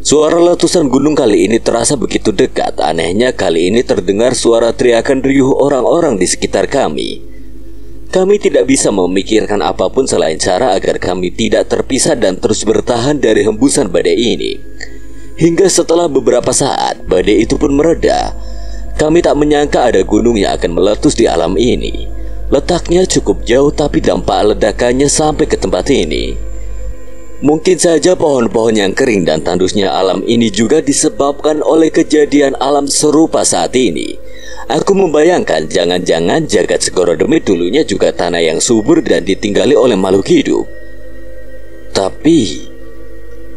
Suara letusan gunung kali ini terasa begitu dekat. Anehnya kali ini terdengar suara teriakan riuh orang-orang di sekitar kami. Kami tidak bisa memikirkan apapun selain cara agar kami tidak terpisah dan terus bertahan dari hembusan badai ini. Hingga setelah beberapa saat, badai itu pun mereda. Kami tak menyangka ada gunung yang akan meletus di alam ini. Letaknya cukup jauh tapi dampak ledakannya sampai ke tempat ini. Mungkin saja pohon-pohon yang kering dan tandusnya alam ini juga disebabkan oleh kejadian alam serupa saat ini. Aku membayangkan jangan-jangan jagat Segoro Demit dulunya juga tanah yang subur dan ditinggali oleh makhluk hidup. Tapi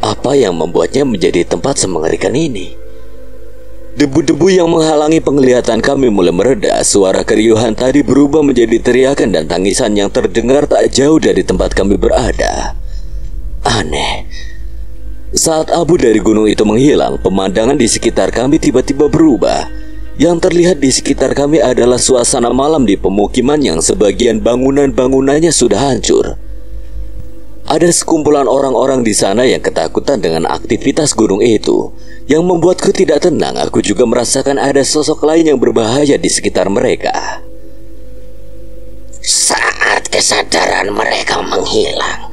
apa yang membuatnya menjadi tempat semengerikan ini? Debu-debu yang menghalangi penglihatan kami mulai mereda. Suara keriuhan tadi berubah menjadi teriakan dan tangisan yang terdengar tak jauh dari tempat kami berada. Aneh. Saat abu dari gunung itu menghilang, pemandangan di sekitar kami tiba-tiba berubah. Yang terlihat di sekitar kami adalah suasana malam di pemukiman yang sebagian bangunan-bangunannya sudah hancur. Ada sekumpulan orang-orang di sana yang ketakutan dengan aktivitas gunung itu. Yang membuatku tidak tenang. Aku juga merasakan ada sosok lain yang berbahaya di sekitar mereka. Saat kesadaran mereka menghilang,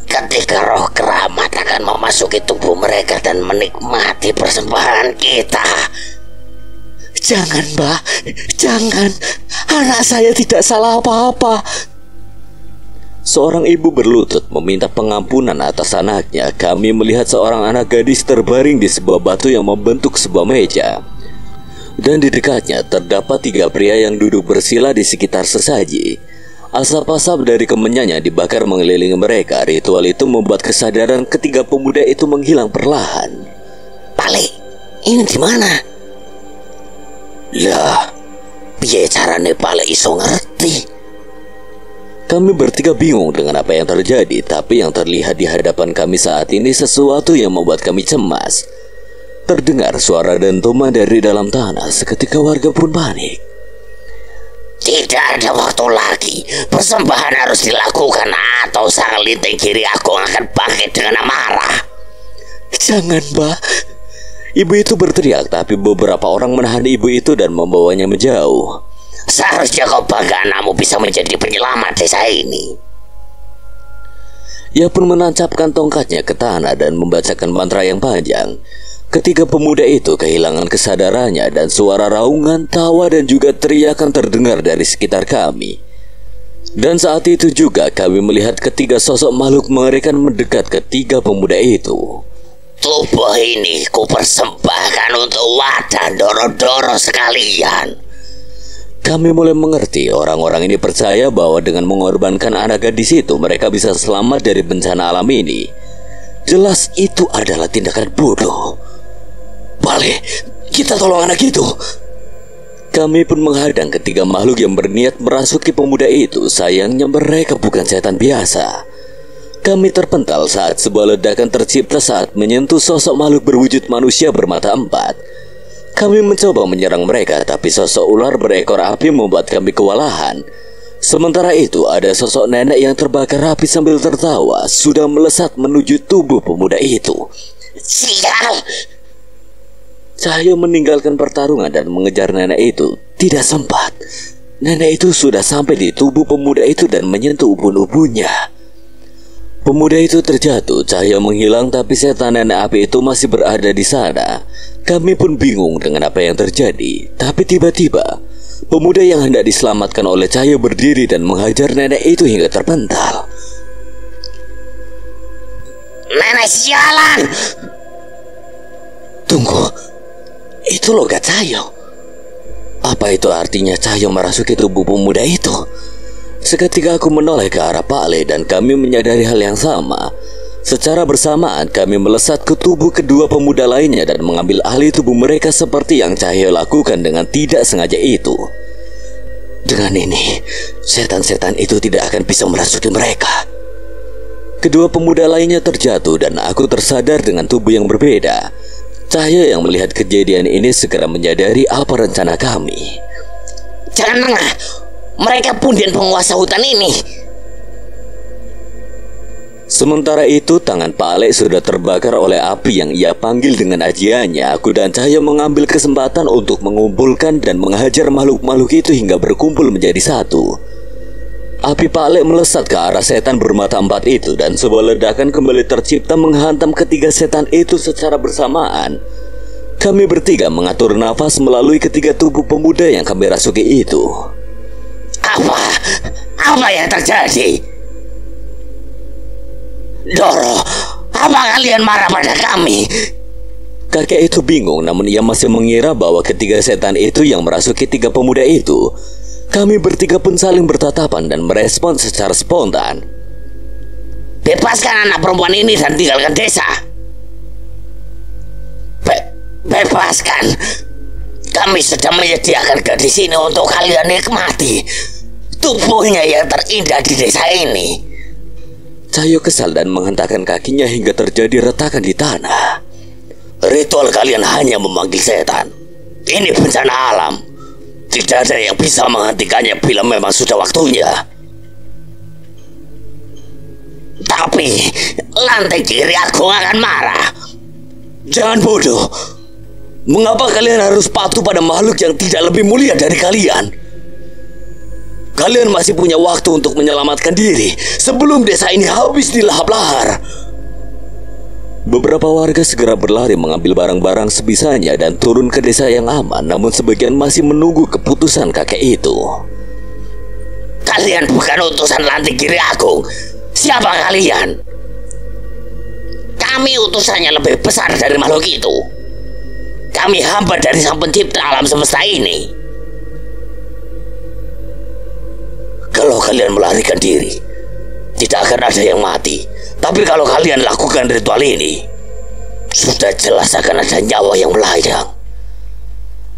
ketika roh keramat akan memasuki tubuh mereka dan menikmati persembahan kita. Jangan, Mbak, jangan. Anak saya tidak salah apa-apa. Seorang ibu berlutut meminta pengampunan atas anaknya. Kami melihat seorang anak gadis terbaring di sebuah batu yang membentuk sebuah meja. Dan di dekatnya terdapat 3 pria yang duduk bersila di sekitar sesaji. Asap-asap dari kemenyannya dibakar mengelilingi mereka. Ritual itu membuat kesadaran ketiga pemuda itu menghilang perlahan. Pale, ini di mana? Lah, piye carane Pale iso ngerti? Kami bertiga bingung dengan apa yang terjadi, tapi yang terlihat di hadapan kami saat ini sesuatu yang membuat kami cemas. Terdengar suara dentuman dari dalam tanah. Seketika warga pun panik. Tidak ada waktu lagi. Persembahan harus dilakukan atau sang linteng kiri aku akan bangkit dengan amarah. Jangan, Mbah. Ibu itu berteriak, tapi beberapa orang menahan ibu itu dan membawanya menjauh. Seharusnya kau bangga anakmu bisa menjadi penyelamat desa ini. Ia pun menancapkan tongkatnya ke tanah dan membacakan mantra yang panjang. Ketiga pemuda itu kehilangan kesadarannya dan suara raungan, tawa dan juga teriakan terdengar dari sekitar kami. Dan saat itu juga kami melihat ketiga sosok makhluk mengerikan mendekat ke 3 pemuda itu. Tubuh ini kupersembahkan untuk wadah doro-doro sekalian. Kami mulai mengerti orang-orang ini percaya bahwa dengan mengorbankan anak gadis itu mereka bisa selamat dari bencana alam ini. Jelas itu adalah tindakan bodoh. Pale, kita tolong anak itu. Kami pun menghadang ketiga makhluk yang berniat merasuki pemuda itu. Sayangnya mereka bukan setan biasa. Kami terpental saat sebuah ledakan tercipta saat menyentuh sosok makhluk berwujud manusia bermata 4. Kami mencoba menyerang mereka, tapi sosok ular berekor api membuat kami kewalahan. Sementara itu ada sosok nenek yang terbakar api sambil tertawa sudah melesat menuju tubuh pemuda itu. Sial! Cahyo meninggalkan pertarungan dan mengejar nenek itu. Tidak sempat. Nenek itu sudah sampai di tubuh pemuda itu dan menyentuh ubun-ubunnya. Pemuda itu terjatuh, Cahyo menghilang, tapi setan nenek api itu masih berada di sana. Kami pun bingung dengan apa yang terjadi. Tapi tiba-tiba pemuda yang hendak diselamatkan oleh Cahyo berdiri dan menghajar nenek itu hingga terpental. Nenek sialan! Tunggu, itu logat Cahyo. Apa itu artinya Cahyo merasuki tubuh pemuda itu? Seketika aku menoleh ke arah Pale dan kami menyadari hal yang sama. Secara bersamaan kami melesat ke tubuh kedua pemuda lainnya dan mengambil alih tubuh mereka seperti yang Cahyo lakukan dengan tidak sengaja itu. Dengan ini, setan-setan itu tidak akan bisa merasuki mereka. Kedua pemuda lainnya terjatuh dan aku tersadar dengan tubuh yang berbeda. Cahyo yang melihat kejadian ini segera menyadari apa rencana kami. Jangan lengah. Mereka pundian penguasa hutan ini. Sementara itu tangan Pak Alek sudah terbakar oleh api yang ia panggil dengan ajiannya. Aku dan Cahyo mengambil kesempatan untuk mengumpulkan dan menghajar makhluk-makhluk itu hingga berkumpul menjadi satu. Api Pak Alek melesat ke arah setan bermata 4 itu dan sebuah ledakan kembali tercipta menghantam ketiga setan itu secara bersamaan. Kami bertiga mengatur nafas melalui ketiga tubuh pemuda yang kami rasuki itu. Apa yang terjadi? Doro, apa kalian marah pada kami? Kakek itu bingung, namun ia masih mengira bahwa ketiga setan itu yang merasuki 3 pemuda itu. Kami bertiga pun saling bertatapan dan merespon secara spontan. Bebaskan anak perempuan ini dan tinggalkan desa. Bebaskan. Kami sedang menyediakan gadis ini untuk kalian nikmati. Tubuhnya yang terindah di desa ini. Cahyo kesal dan menghentakkan kakinya hingga terjadi retakan di tanah. Ritual kalian hanya memanggil setan. Ini bencana alam. Tidak ada yang bisa menghentikannya bila memang sudah waktunya. Tapi lantai kiri aku akan marah. Jangan bodoh. Mengapa kalian harus patuh pada makhluk yang tidak lebih mulia dari kalian? Kalian masih punya waktu untuk menyelamatkan diri sebelum desa ini habis dilahap lahar. Beberapa warga segera berlari mengambil barang-barang sebisanya dan turun ke desa yang aman, namun sebagian masih menunggu keputusan kakek itu. Kalian bukan utusan Lanting Kiri Agung. Siapa kalian? Kami utusannya lebih besar dari makhluk itu. Kami hamba dari Sang Pencipta alam semesta ini. Kalau kalian melarikan diri, tidak akan ada yang mati. Tapi kalau kalian lakukan ritual ini, sudah jelas akan ada nyawa yang melayang.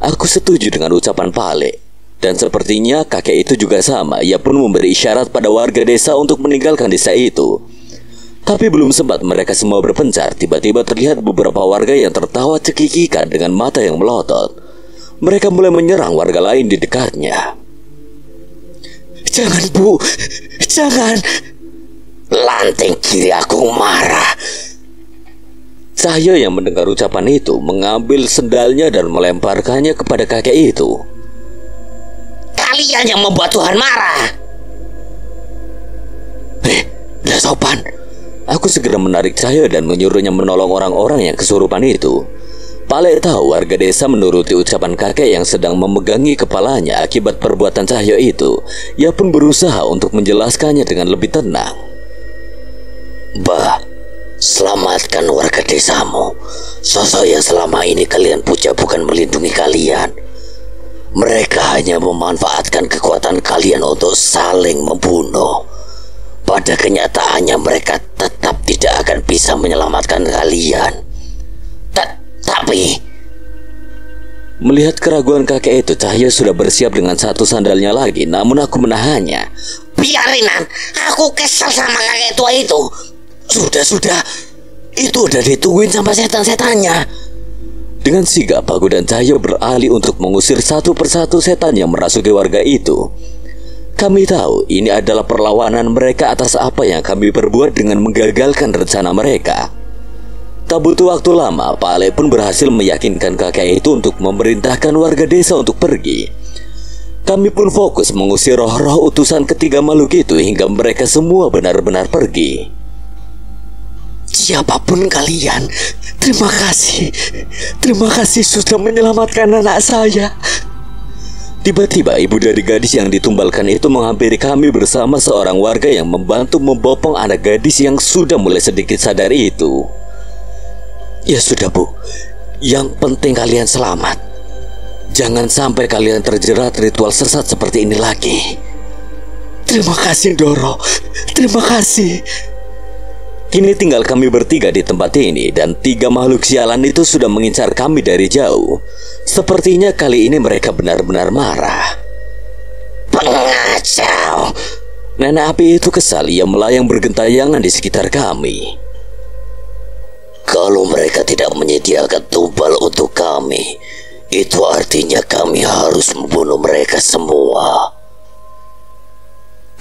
Aku setuju dengan ucapan Pale. Dan sepertinya kakek itu juga sama. Ia pun memberi isyarat pada warga desa untuk meninggalkan desa itu. Tapi belum sempat mereka semua berpencar, tiba-tiba terlihat beberapa warga yang tertawa cekikikan dengan mata yang melotot. Mereka mulai menyerang warga lain di dekatnya. Jangan, Bu, jangan. Lanting Kiri Agung marah. Cahyo yang mendengar ucapan itu mengambil sendalnya dan melemparkannya kepada kakek itu. Kalian yang membuat Tuhan marah. Udah sopan. Aku segera menarik Cahyo dan menyuruhnya menolong orang-orang yang kesurupan itu. Pale tahu warga desa menuruti ucapan kakek yang sedang memegangi kepalanya akibat perbuatan Cahyo itu. Ia pun berusaha untuk menjelaskannya dengan lebih tenang. Bah, selamatkan warga desamu. Sosok yang selama ini kalian puja bukan melindungi kalian. Mereka hanya memanfaatkan kekuatan kalian untuk saling membunuh. Pada kenyataannya mereka tetap tidak akan bisa menyelamatkan kalian. Tapi melihat keraguan kakek itu, Cahyo sudah bersiap dengan satu sandalnya lagi. Namun aku menahannya. Biarinan, aku kesal sama kakek tua itu. Sudah. Itu udah ditungguin sama setan-setannya. Dengan sigap aku dan Cahyo beralih untuk mengusir satu persatu setan yang merasuki warga itu. Kami tahu ini adalah perlawanan mereka atas apa yang kami perbuat dengan menggagalkan rencana mereka. Tak butuh waktu lama, Pak Ale pun berhasil meyakinkan kakek itu untuk memerintahkan warga desa untuk pergi. Kami pun fokus mengusir roh-roh utusan ketiga makhluk itu hingga mereka semua benar-benar pergi. Siapapun kalian, terima kasih. Terima kasih sudah menyelamatkan anak saya. Tiba-tiba ibu dari gadis yang ditumbalkan itu menghampiri kami bersama seorang warga yang membantu membopong anak gadis yang sudah mulai sedikit sadar itu. Ya sudah, Bu. Yang penting kalian selamat. Jangan sampai kalian terjerat ritual sesat seperti ini lagi. Terima kasih, Doro. Terima kasih. Kini tinggal kami bertiga di tempat ini dan tiga makhluk sialan itu sudah mengincar kami dari jauh. Sepertinya kali ini mereka benar-benar marah. Pengacau! Nenek api itu kesal, ia melayang bergentayangan di sekitar kami. Kalau mereka tidak menyediakan tumbal untuk kami, itu artinya kami harus membunuh mereka semua.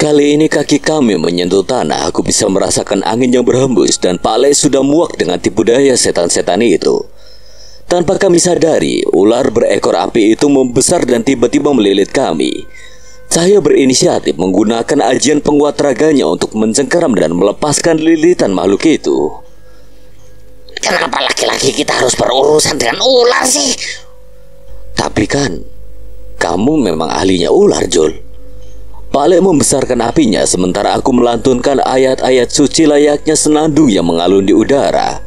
Kali ini kaki kami menyentuh tanah. Aku bisa merasakan angin yang berhembus dan Pak Ale sudah muak dengan tipu daya setan-setan itu. Tanpa kami sadari, ular berekor api itu membesar dan tiba-tiba melilit kami. Cahyo berinisiatif menggunakan ajian penguat raganya untuk mencengkeram dan melepaskan lilitan makhluk itu. Kenapa laki-laki kita harus berurusan dengan ular sih? Tapi kan, kamu memang ahlinya ular, Jul. Pak Ale membesarkan apinya sementara aku melantunkan ayat-ayat suci layaknya senandung yang mengalun di udara.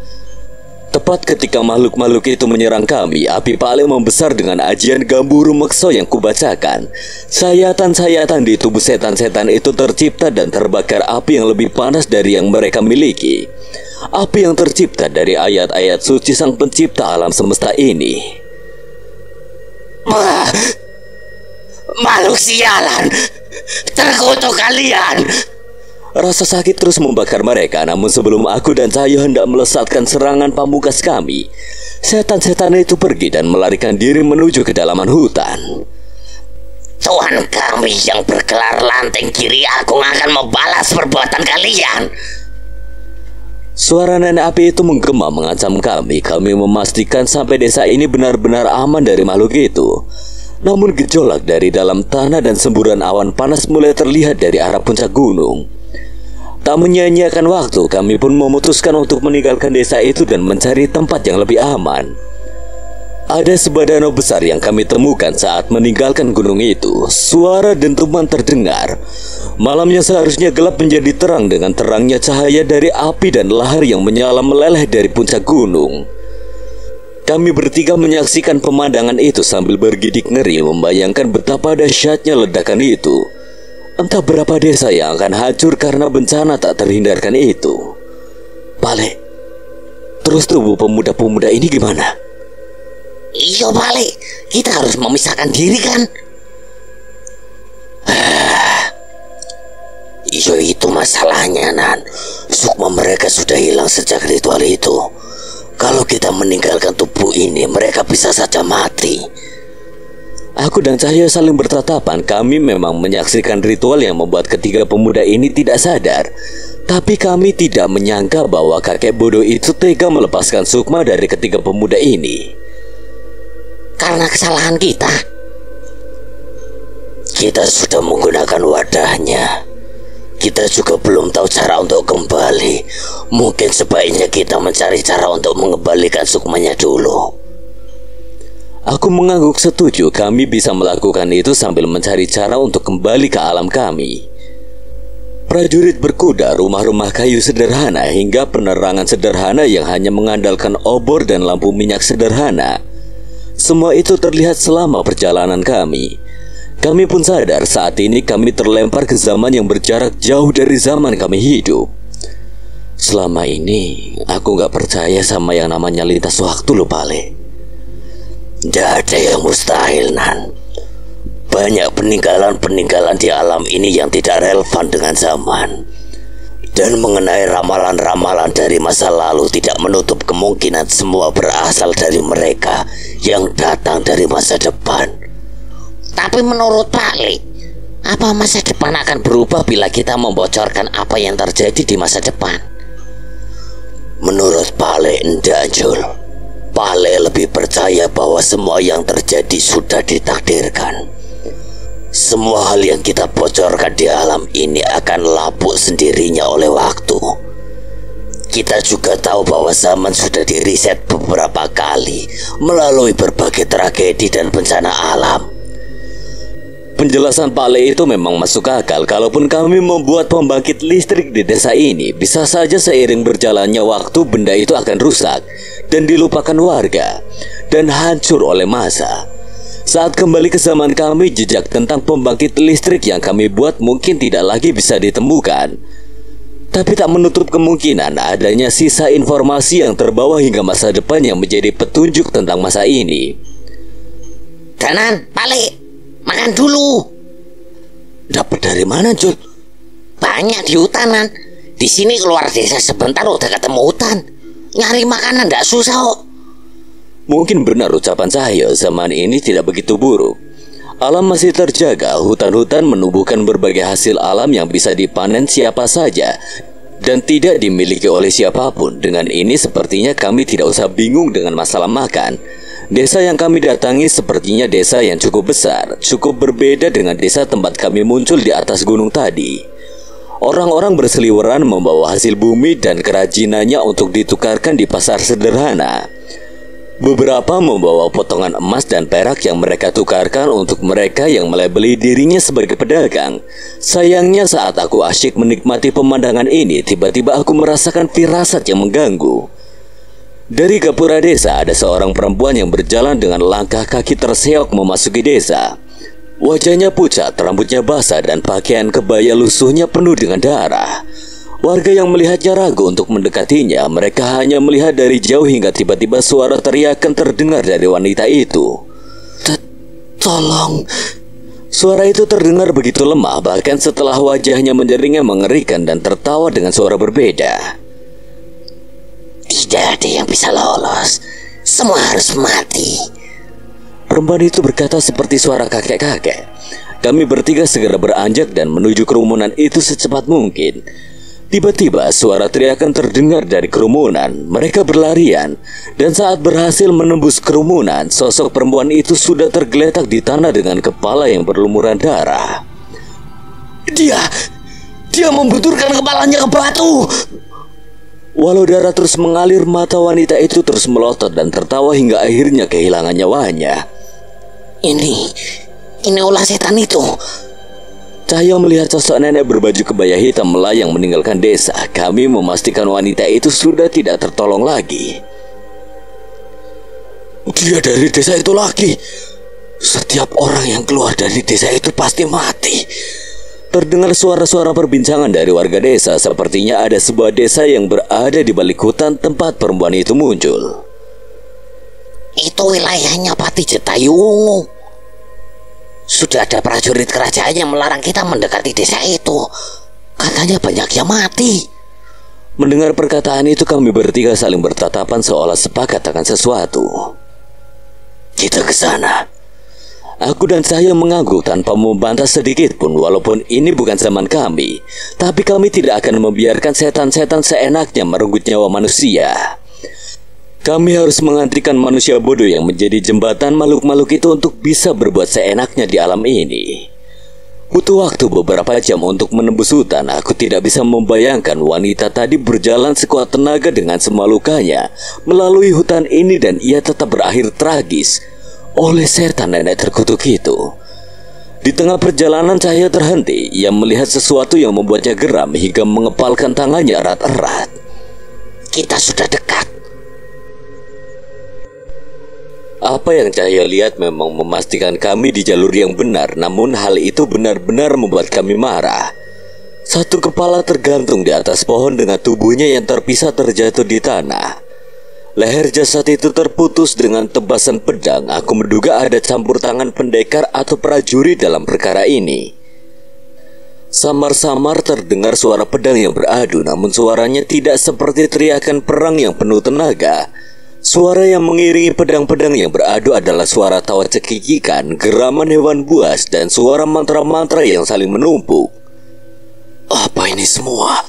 Tepat ketika makhluk-makhluk itu menyerang kami, api Pak Ale membesar dengan ajian Gamburu Mekso yang kubacakan. Sayatan-sayatan di tubuh setan-setan itu tercipta dan terbakar api yang lebih panas dari yang mereka miliki. Api yang tercipta dari ayat-ayat suci Sang Pencipta alam semesta ini. Makhluk sialan! Terkutuk kalian! Rasa sakit terus membakar mereka. Namun sebelum aku dan Cahyo hendak melesatkan serangan pamungkas kami, setan-setan itu pergi dan melarikan diri menuju kedalaman hutan. Tuhan kami yang bergelar Lanting Kiri Agung akan membalas perbuatan kalian. Suara nenek api itu menggema mengancam kami. Kami memastikan sampai desa ini benar-benar aman dari makhluk itu. Namun gejolak dari dalam tanah dan semburan awan panas mulai terlihat dari arah puncak gunung. Tak menyia-nyiakan waktu, kami pun memutuskan untuk meninggalkan desa itu dan mencari tempat yang lebih aman. Ada sebuah danau besar yang kami temukan saat meninggalkan gunung itu. Suara dentuman terdengar. Malamnya seharusnya gelap menjadi terang dengan terangnya cahaya dari api dan lahar yang menyala meleleh dari puncak gunung. Kami bertiga menyaksikan pemandangan itu sambil bergidik ngeri, membayangkan betapa dahsyatnya ledakan itu. Entah berapa desa yang akan hancur karena bencana tak terhindarkan itu. Pale, terus tubuh pemuda-pemuda ini gimana? Iya balik, kita harus memisahkan diri kan? Iya itu masalahnya Nan. Sukma mereka sudah hilang sejak ritual itu. Kalau kita meninggalkan tubuh ini, mereka bisa saja mati. Aku dan Cahyo saling bertatapan. Kami memang menyaksikan ritual yang membuat ketiga pemuda ini tidak sadar. Tapi kami tidak menyangka bahwa kakek bodoh itu tega melepaskan Sukma dari ketiga pemuda ini. Karena kesalahan kita. Kita sudah menggunakan wadahnya. Kita juga belum tahu cara untuk kembali. Mungkin sebaiknya kita mencari cara untuk mengembalikan Sukmanya dulu. Aku mengangguk setuju. Kami bisa melakukan itu sambil mencari cara untuk kembali ke alam kami. Prajurit berkuda, rumah-rumah kayu sederhana, hingga penerangan sederhana yang hanya mengandalkan obor dan lampu minyak sederhana. Semua itu terlihat selama perjalanan kami. Kami pun sadar saat ini kami terlempar ke zaman yang berjarak jauh dari zaman kami hidup. Selama ini aku gak percaya sama yang namanya lintas waktu loh Pale. Tidak ada yang mustahil Nan. Banyak peninggalan-peninggalan di alam ini yang tidak relevan dengan zaman. Dan mengenai ramalan-ramalan dari masa lalu tidak menutup kemungkinan semua berasal dari mereka yang datang dari masa depan. Tapi menurut Pak Lee, apa masa depan akan berubah bila kita membocorkan apa yang terjadi di masa depan? Menurut Pak Lee, enggak Jul. Pak Lee lebih percaya bahwa semua yang terjadi sudah ditakdirkan. Semua hal yang kita bocorkan di alam ini akan lapuk sendirinya oleh waktu. Kita juga tahu bahwa zaman sudah diriset beberapa kali melalui berbagai tragedi dan bencana alam. Penjelasan Pak Le itu memang masuk akal. Kalaupun kami membuat pembangkit listrik di desa ini, bisa saja seiring berjalannya waktu benda itu akan rusak dan dilupakan warga dan hancur oleh masa. Saat kembali ke zaman kami, jejak tentang pembangkit listrik yang kami buat mungkin tidak lagi bisa ditemukan. Tapi tak menutup kemungkinan adanya sisa informasi yang terbawa hingga masa depan yang menjadi petunjuk tentang masa ini. Danan, balik, makan dulu. Dapat dari mana, Jul? Banyak di hutanan. Di sini keluar desa sebentar udah ketemu hutan. Nyari makanan gak susah kok. Mungkin benar ucapan Cahyo, zaman ini tidak begitu buruk. Alam masih terjaga, hutan-hutan menumbuhkan berbagai hasil alam yang bisa dipanen siapa saja dan tidak dimiliki oleh siapapun. Dengan ini sepertinya kami tidak usah bingung dengan masalah makan. Desa yang kami datangi sepertinya desa yang cukup besar, cukup berbeda dengan desa tempat kami muncul di atas gunung tadi. Orang-orang berseliweran membawa hasil bumi dan kerajinannya untuk ditukarkan di pasar sederhana. Beberapa membawa potongan emas dan perak yang mereka tukarkan untuk mereka yang melabeli dirinya sebagai pedagang. Sayangnya saat aku asyik menikmati pemandangan ini, tiba-tiba aku merasakan firasat yang mengganggu. Dari gapura desa ada seorang perempuan yang berjalan dengan langkah kaki terseok memasuki desa. Wajahnya pucat, rambutnya basah dan pakaian kebaya lusuhnya penuh dengan darah. Warga yang melihatnya ragu untuk mendekatinya. Mereka hanya melihat dari jauh hingga tiba-tiba suara teriakan terdengar dari wanita itu. Tolong. Suara itu terdengar begitu lemah, bahkan setelah wajahnya menjeringnya mengerikan dan tertawa dengan suara berbeda. Tidak ada yang bisa lolos. Semua harus mati. Perempuan itu berkata seperti suara kakek-kakek. Kami bertiga segera beranjak dan menuju kerumunan itu secepat mungkin. Tiba-tiba suara teriakan terdengar dari kerumunan. Mereka berlarian, dan saat berhasil menembus kerumunan, sosok perempuan itu sudah tergeletak di tanah dengan kepala yang berlumuran darah. Dia membenturkan kepalanya ke batu. Walau darah terus mengalir, mata wanita itu terus melotot dan tertawa hingga akhirnya kehilangan nyawanya. Ini ulah setan itu. Cahyo melihat sosok nenek berbaju kebaya hitam melayang meninggalkan desa. Kami memastikan wanita itu sudah tidak tertolong lagi. Dia dari desa itu lagi. Setiap orang yang keluar dari desa itu pasti mati. Terdengar suara-suara perbincangan dari warga desa. Sepertinya ada sebuah desa yang berada di balik hutan tempat perempuan itu muncul. Itu wilayahnya Pati Jetayuwungu. Sudah ada prajurit kerajaan yang melarang kita mendekati desa itu. Katanya banyak yang mati. Mendengar perkataan itu, kami bertiga saling bertatapan seolah sepakat akan sesuatu. Kita ke sana. Aku dan Cahyo mengangguk tanpa membantah sedikit pun. Walaupun ini bukan zaman kami, tapi kami tidak akan membiarkan setan-setan seenaknya merenggut nyawa manusia. Kami harus menghentikan manusia bodoh yang menjadi jembatan makhluk-makhluk itu untuk bisa berbuat seenaknya di alam ini. Butuh waktu beberapa jam untuk menembus hutan. Aku tidak bisa membayangkan wanita tadi berjalan sekuat tenaga dengan semua lukanya melalui hutan ini, dan ia tetap berakhir tragis oleh setan nenek terkutuk itu. Di tengah perjalanan Cahyo terhenti. Ia melihat sesuatu yang membuatnya geram hingga mengepalkan tangannya erat-erat. Kita sudah dekat. Apa yang Cahyo lihat memang memastikan kami di jalur yang benar, namun hal itu benar-benar membuat kami marah. Satu kepala tergantung di atas pohon dengan tubuhnya yang terpisah terjatuh di tanah. Leher jasad itu terputus dengan tebasan pedang. Aku menduga ada campur tangan pendekar atau prajurit dalam perkara ini. Samar-samar terdengar suara pedang yang beradu, namun suaranya tidak seperti teriakan perang yang penuh tenaga. Suara yang mengiringi pedang-pedang yang beradu adalah suara tawa cekikikan, geraman hewan buas, dan suara mantra-mantra yang saling menumpuk. Apa ini semua?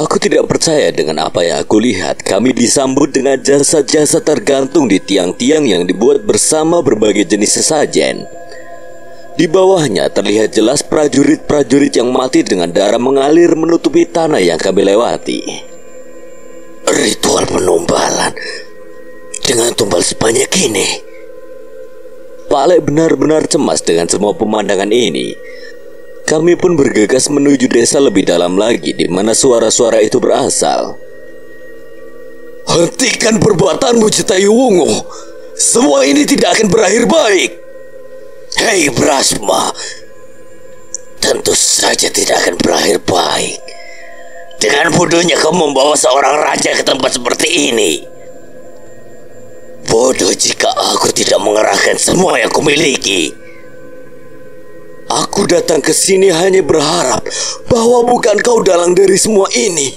Aku tidak percaya dengan apa yang aku lihat. Kami disambut dengan jasad-jasad tergantung di tiang-tiang yang dibuat bersama berbagai jenis sesajen. Di bawahnya terlihat jelas prajurit-prajurit yang mati dengan darah mengalir menutupi tanah yang kami lewati. Ritual penumbalan dengan tumbal sebanyak ini. Pak Alek benar-benar cemas dengan semua pemandangan ini. Kami pun bergegas menuju desa lebih dalam lagi di mana suara-suara itu berasal. Hentikan perbuatanmu, Jetayuwungu. Semua ini tidak akan berakhir baik. Hei Brahma, tentu saja tidak akan berakhir baik. Dengan bodohnya kau membawa seorang raja ke tempat seperti ini. Bodoh jika aku tidak mengerahkan semua yang kumiliki. Aku datang ke sini hanya berharap bahwa bukan kau dalang dari semua ini.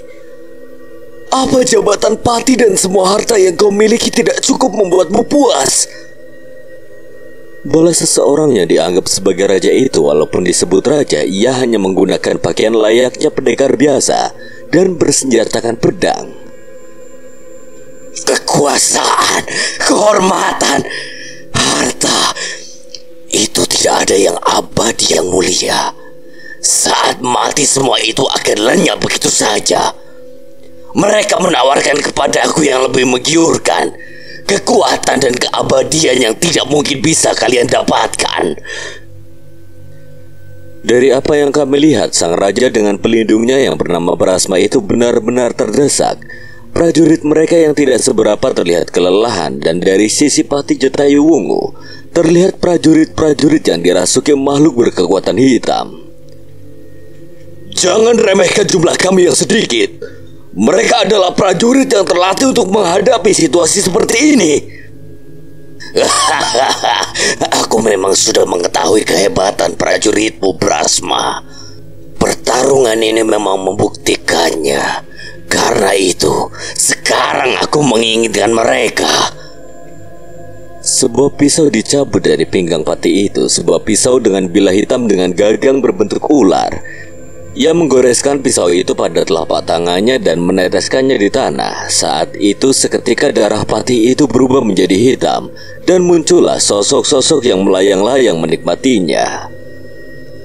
Apa jabatan pati dan semua harta yang kau miliki tidak cukup membuatmu puas? Boleh seseorang yang dianggap sebagai raja itu, walaupun disebut raja, ia hanya menggunakan pakaian layaknya pendekar biasa dan bersenjatakan pedang. Kekuasaan, kehormatan, harta, itu tidak ada yang abadi yang mulia. Saat mati semua itu akan lenyap begitu saja. Mereka menawarkan kepada aku yang lebih menggiurkan, kekuatan dan keabadian yang tidak mungkin bisa kalian dapatkan. Dari apa yang kami lihat, sang raja dengan pelindungnya yang bernama Brahma itu benar-benar terdesak. Prajurit mereka yang tidak seberapa terlihat kelelahan, dan dari sisi Pati Jetayuwungu terlihat prajurit-prajurit yang dirasuki makhluk berkekuatan hitam. Jangan remehkan jumlah kami yang sedikit. Mereka adalah prajurit yang terlatih untuk menghadapi situasi seperti ini. Aku memang sudah mengetahui kehebatan prajuritmu, Brahma. Pertarungan ini memang membuktikannya. Karena itu, sekarang aku menginginkan mereka. Sebuah pisau dicabut dari pinggang Pati itu. Sebuah pisau dengan bilah hitam dengan gagang berbentuk ular. Ia menggoreskan pisau itu pada telapak tangannya dan meneteskannya di tanah. Saat itu seketika darah Pati itu berubah menjadi hitam, dan muncullah sosok-sosok yang melayang-layang menikmatinya.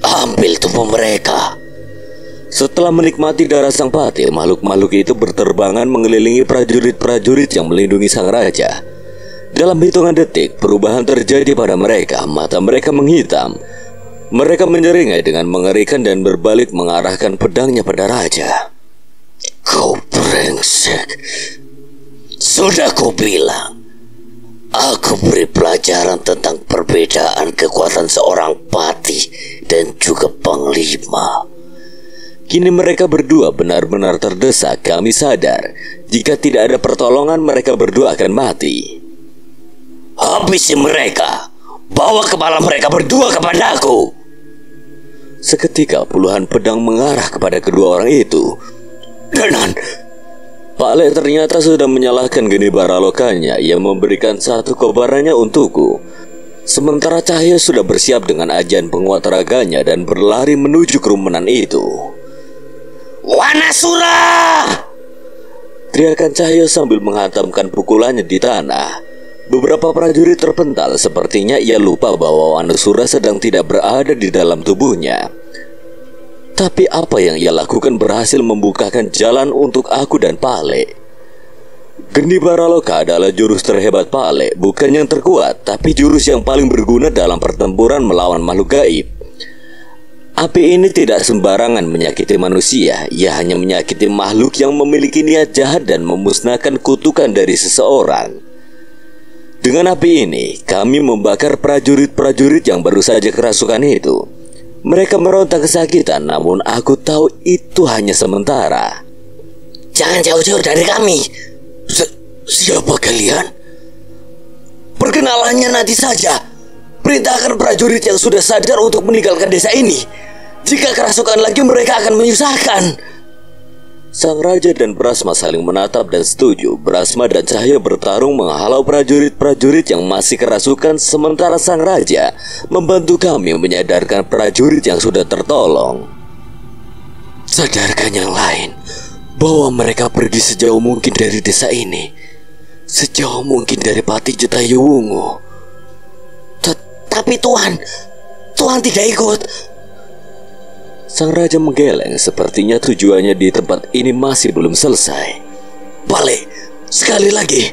Ambil tubuh mereka. Setelah menikmati darah sang pati, makhluk-makhluk itu berterbangan mengelilingi prajurit-prajurit yang melindungi sang raja. Dalam hitungan detik, perubahan terjadi pada mereka. Mata mereka menghitam. Mereka menyeringai dengan mengerikan dan berbalik mengarahkan pedangnya pada raja. Kau brengsek. Sudah kau bilang, aku beri pelajaran tentang perbedaan kekuatan seorang pati dan juga panglima. Kini mereka berdua benar-benar terdesak. Kami sadar, jika tidak ada pertolongan mereka berdua akan mati. Habisi mereka. Bawa kepala mereka berdua kepadaku. Seketika puluhan pedang mengarah kepada kedua orang itu. Danan, Pak Le ternyata sudah menyalahkan Geni Baralokanya yang memberikan satu kobarannya untukku. Sementara Cahaya sudah bersiap dengan ajian penguat raganya dan berlari menuju kerumunan itu. Wanasura! Teriakan Cahaya sambil menghantamkan pukulannya di tanah. Beberapa prajurit terpental, sepertinya ia lupa bahwa Wanasura sedang tidak berada di dalam tubuhnya. Tapi apa yang ia lakukan berhasil membukakan jalan untuk aku dan Pale. Geni Baraloka adalah jurus terhebat Pale, bukan yang terkuat, tapi jurus yang paling berguna dalam pertempuran melawan makhluk gaib. Api ini tidak sembarangan menyakiti manusia. Ia hanya menyakiti makhluk yang memiliki niat jahat dan memusnahkan kutukan dari seseorang. Dengan api ini, kami membakar prajurit-prajurit yang baru saja kerasukan itu. Mereka meronta kesakitan, namun aku tahu itu hanya sementara. Jangan jauh-jauh dari kami. Siapa kalian? Perkenalannya nanti saja. Perintahkan prajurit yang sudah sadar untuk meninggalkan desa ini. Jika kerasukan lagi mereka akan menyusahkan. Sang raja dan Brasma saling menatap dan setuju. Brasma dan Cahaya bertarung menghalau prajurit-prajurit yang masih kerasukan, sementara sang raja membantu kami menyadarkan prajurit yang sudah tertolong. Sadarkan yang lain bahwa mereka pergi sejauh mungkin dari desa ini, sejauh mungkin dari Pati Jetayuwungu. Tapi Tuhan tidak ikut. Sang raja menggeleng, sepertinya tujuannya di tempat ini masih belum selesai. Pale, sekali lagi.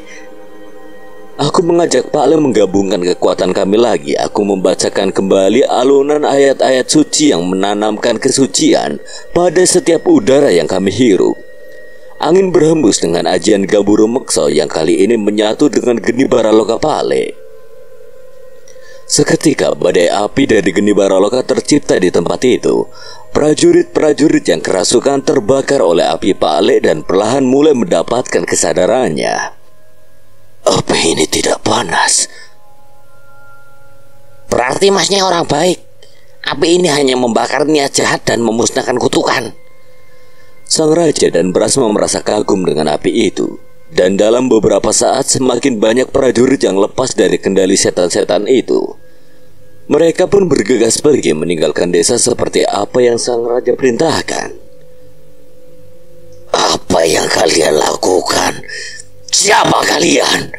Aku mengajak Pak Le menggabungkan kekuatan kami lagi. Aku membacakan kembali alunan ayat-ayat suci yang menanamkan kesucian pada setiap udara yang kami hirup. Angin berhembus dengan ajian Gaburo Mekso yang kali ini menyatu dengan Geni Baraloka Pale. Seketika badai api dari Geni Baraloka tercipta di tempat itu. Prajurit-prajurit yang kerasukan terbakar oleh api Pale dan perlahan mulai mendapatkan kesadarannya. Api ini tidak panas. Berarti masnya orang baik. Api ini hanya membakar niat jahat dan memusnahkan kutukan. Sang raja dan Brasma merasa kagum dengan api itu. Dan dalam beberapa saat semakin banyak prajurit yang lepas dari kendali setan-setan itu. Mereka pun bergegas pergi meninggalkan desa seperti apa yang sang raja perintahkan. Apa yang kalian lakukan? Siapa kalian?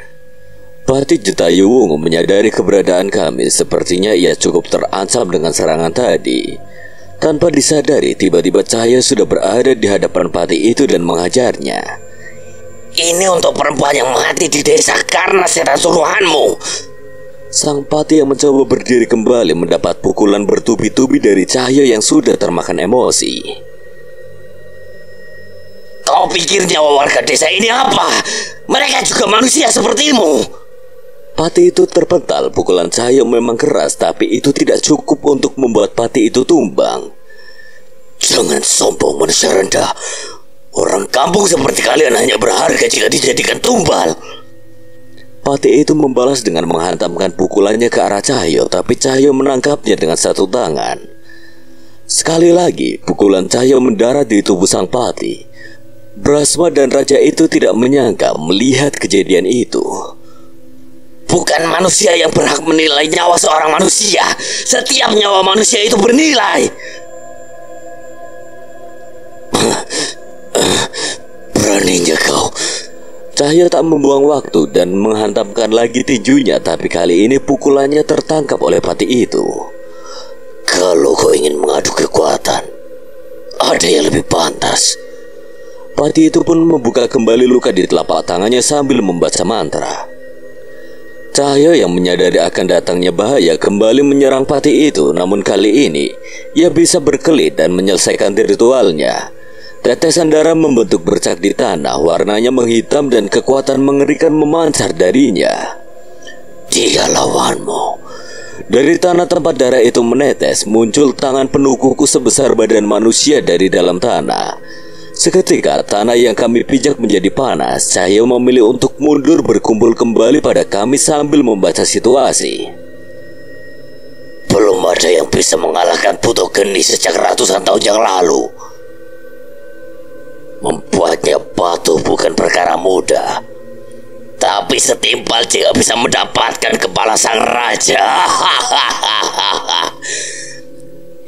Pati Jetayuwungu menyadari keberadaan kami. Sepertinya ia cukup terancam dengan serangan tadi. Tanpa disadari, tiba-tiba Cahaya sudah berada di hadapan Pati itu dan menghajarnya. Ini untuk perempuan yang mati di desa karena setan suruhanmu. Sang Pati yang mencoba berdiri kembali mendapat pukulan bertubi-tubi dari Cahaya yang sudah termakan emosi. Kau pikir nyawa warga desa ini apa? Mereka juga manusia sepertimu. Pati itu terpental. Pukulan Cahaya memang keras, tapi itu tidak cukup untuk membuat Pati itu tumbang. Jangan sombong manusia rendah. Orang kampung seperti kalian hanya berharga jika dijadikan tumbal. Pati itu membalas dengan menghantamkan pukulannya ke arah Cahyo, tapi Cahyo menangkapnya dengan satu tangan. Sekali lagi, pukulan Cahyo mendarat di tubuh sang Pati. Brasma dan raja itu tidak menyangka melihat kejadian itu. Bukan manusia yang berhak menilai nyawa seorang manusia. Setiap nyawa manusia itu bernilai. Beraninya kau. Cahaya tak membuang waktu dan menghantamkan lagi tinjunya, tapi kali ini pukulannya tertangkap oleh Pati itu. Kalau kau ingin mengadu kekuatan, ada yang lebih pantas. Pati itu pun membuka kembali luka di telapak tangannya sambil membaca mantra. Cahyo yang menyadari akan datangnya bahaya kembali menyerang Pati itu, namun kali ini ia bisa berkelit dan menyelesaikan ritualnya. Tetesan darah membentuk bercak di tanah, warnanya menghitam dan kekuatan mengerikan memancar darinya. Dia lawanmu. Dari tanah tempat darah itu menetes, muncul tangan penuh kuku sebesar badan manusia dari dalam tanah. Seketika tanah yang kami pijak menjadi panas. Cahyo memilih untuk mundur berkumpul kembali pada kami sambil membaca situasi. Belum ada yang bisa mengalahkan Buto Geni sejak ratusan tahun yang lalu. Membuatnya patuh bukan perkara mudah, tapi setimpal jika bisa mendapatkan kepala sang raja.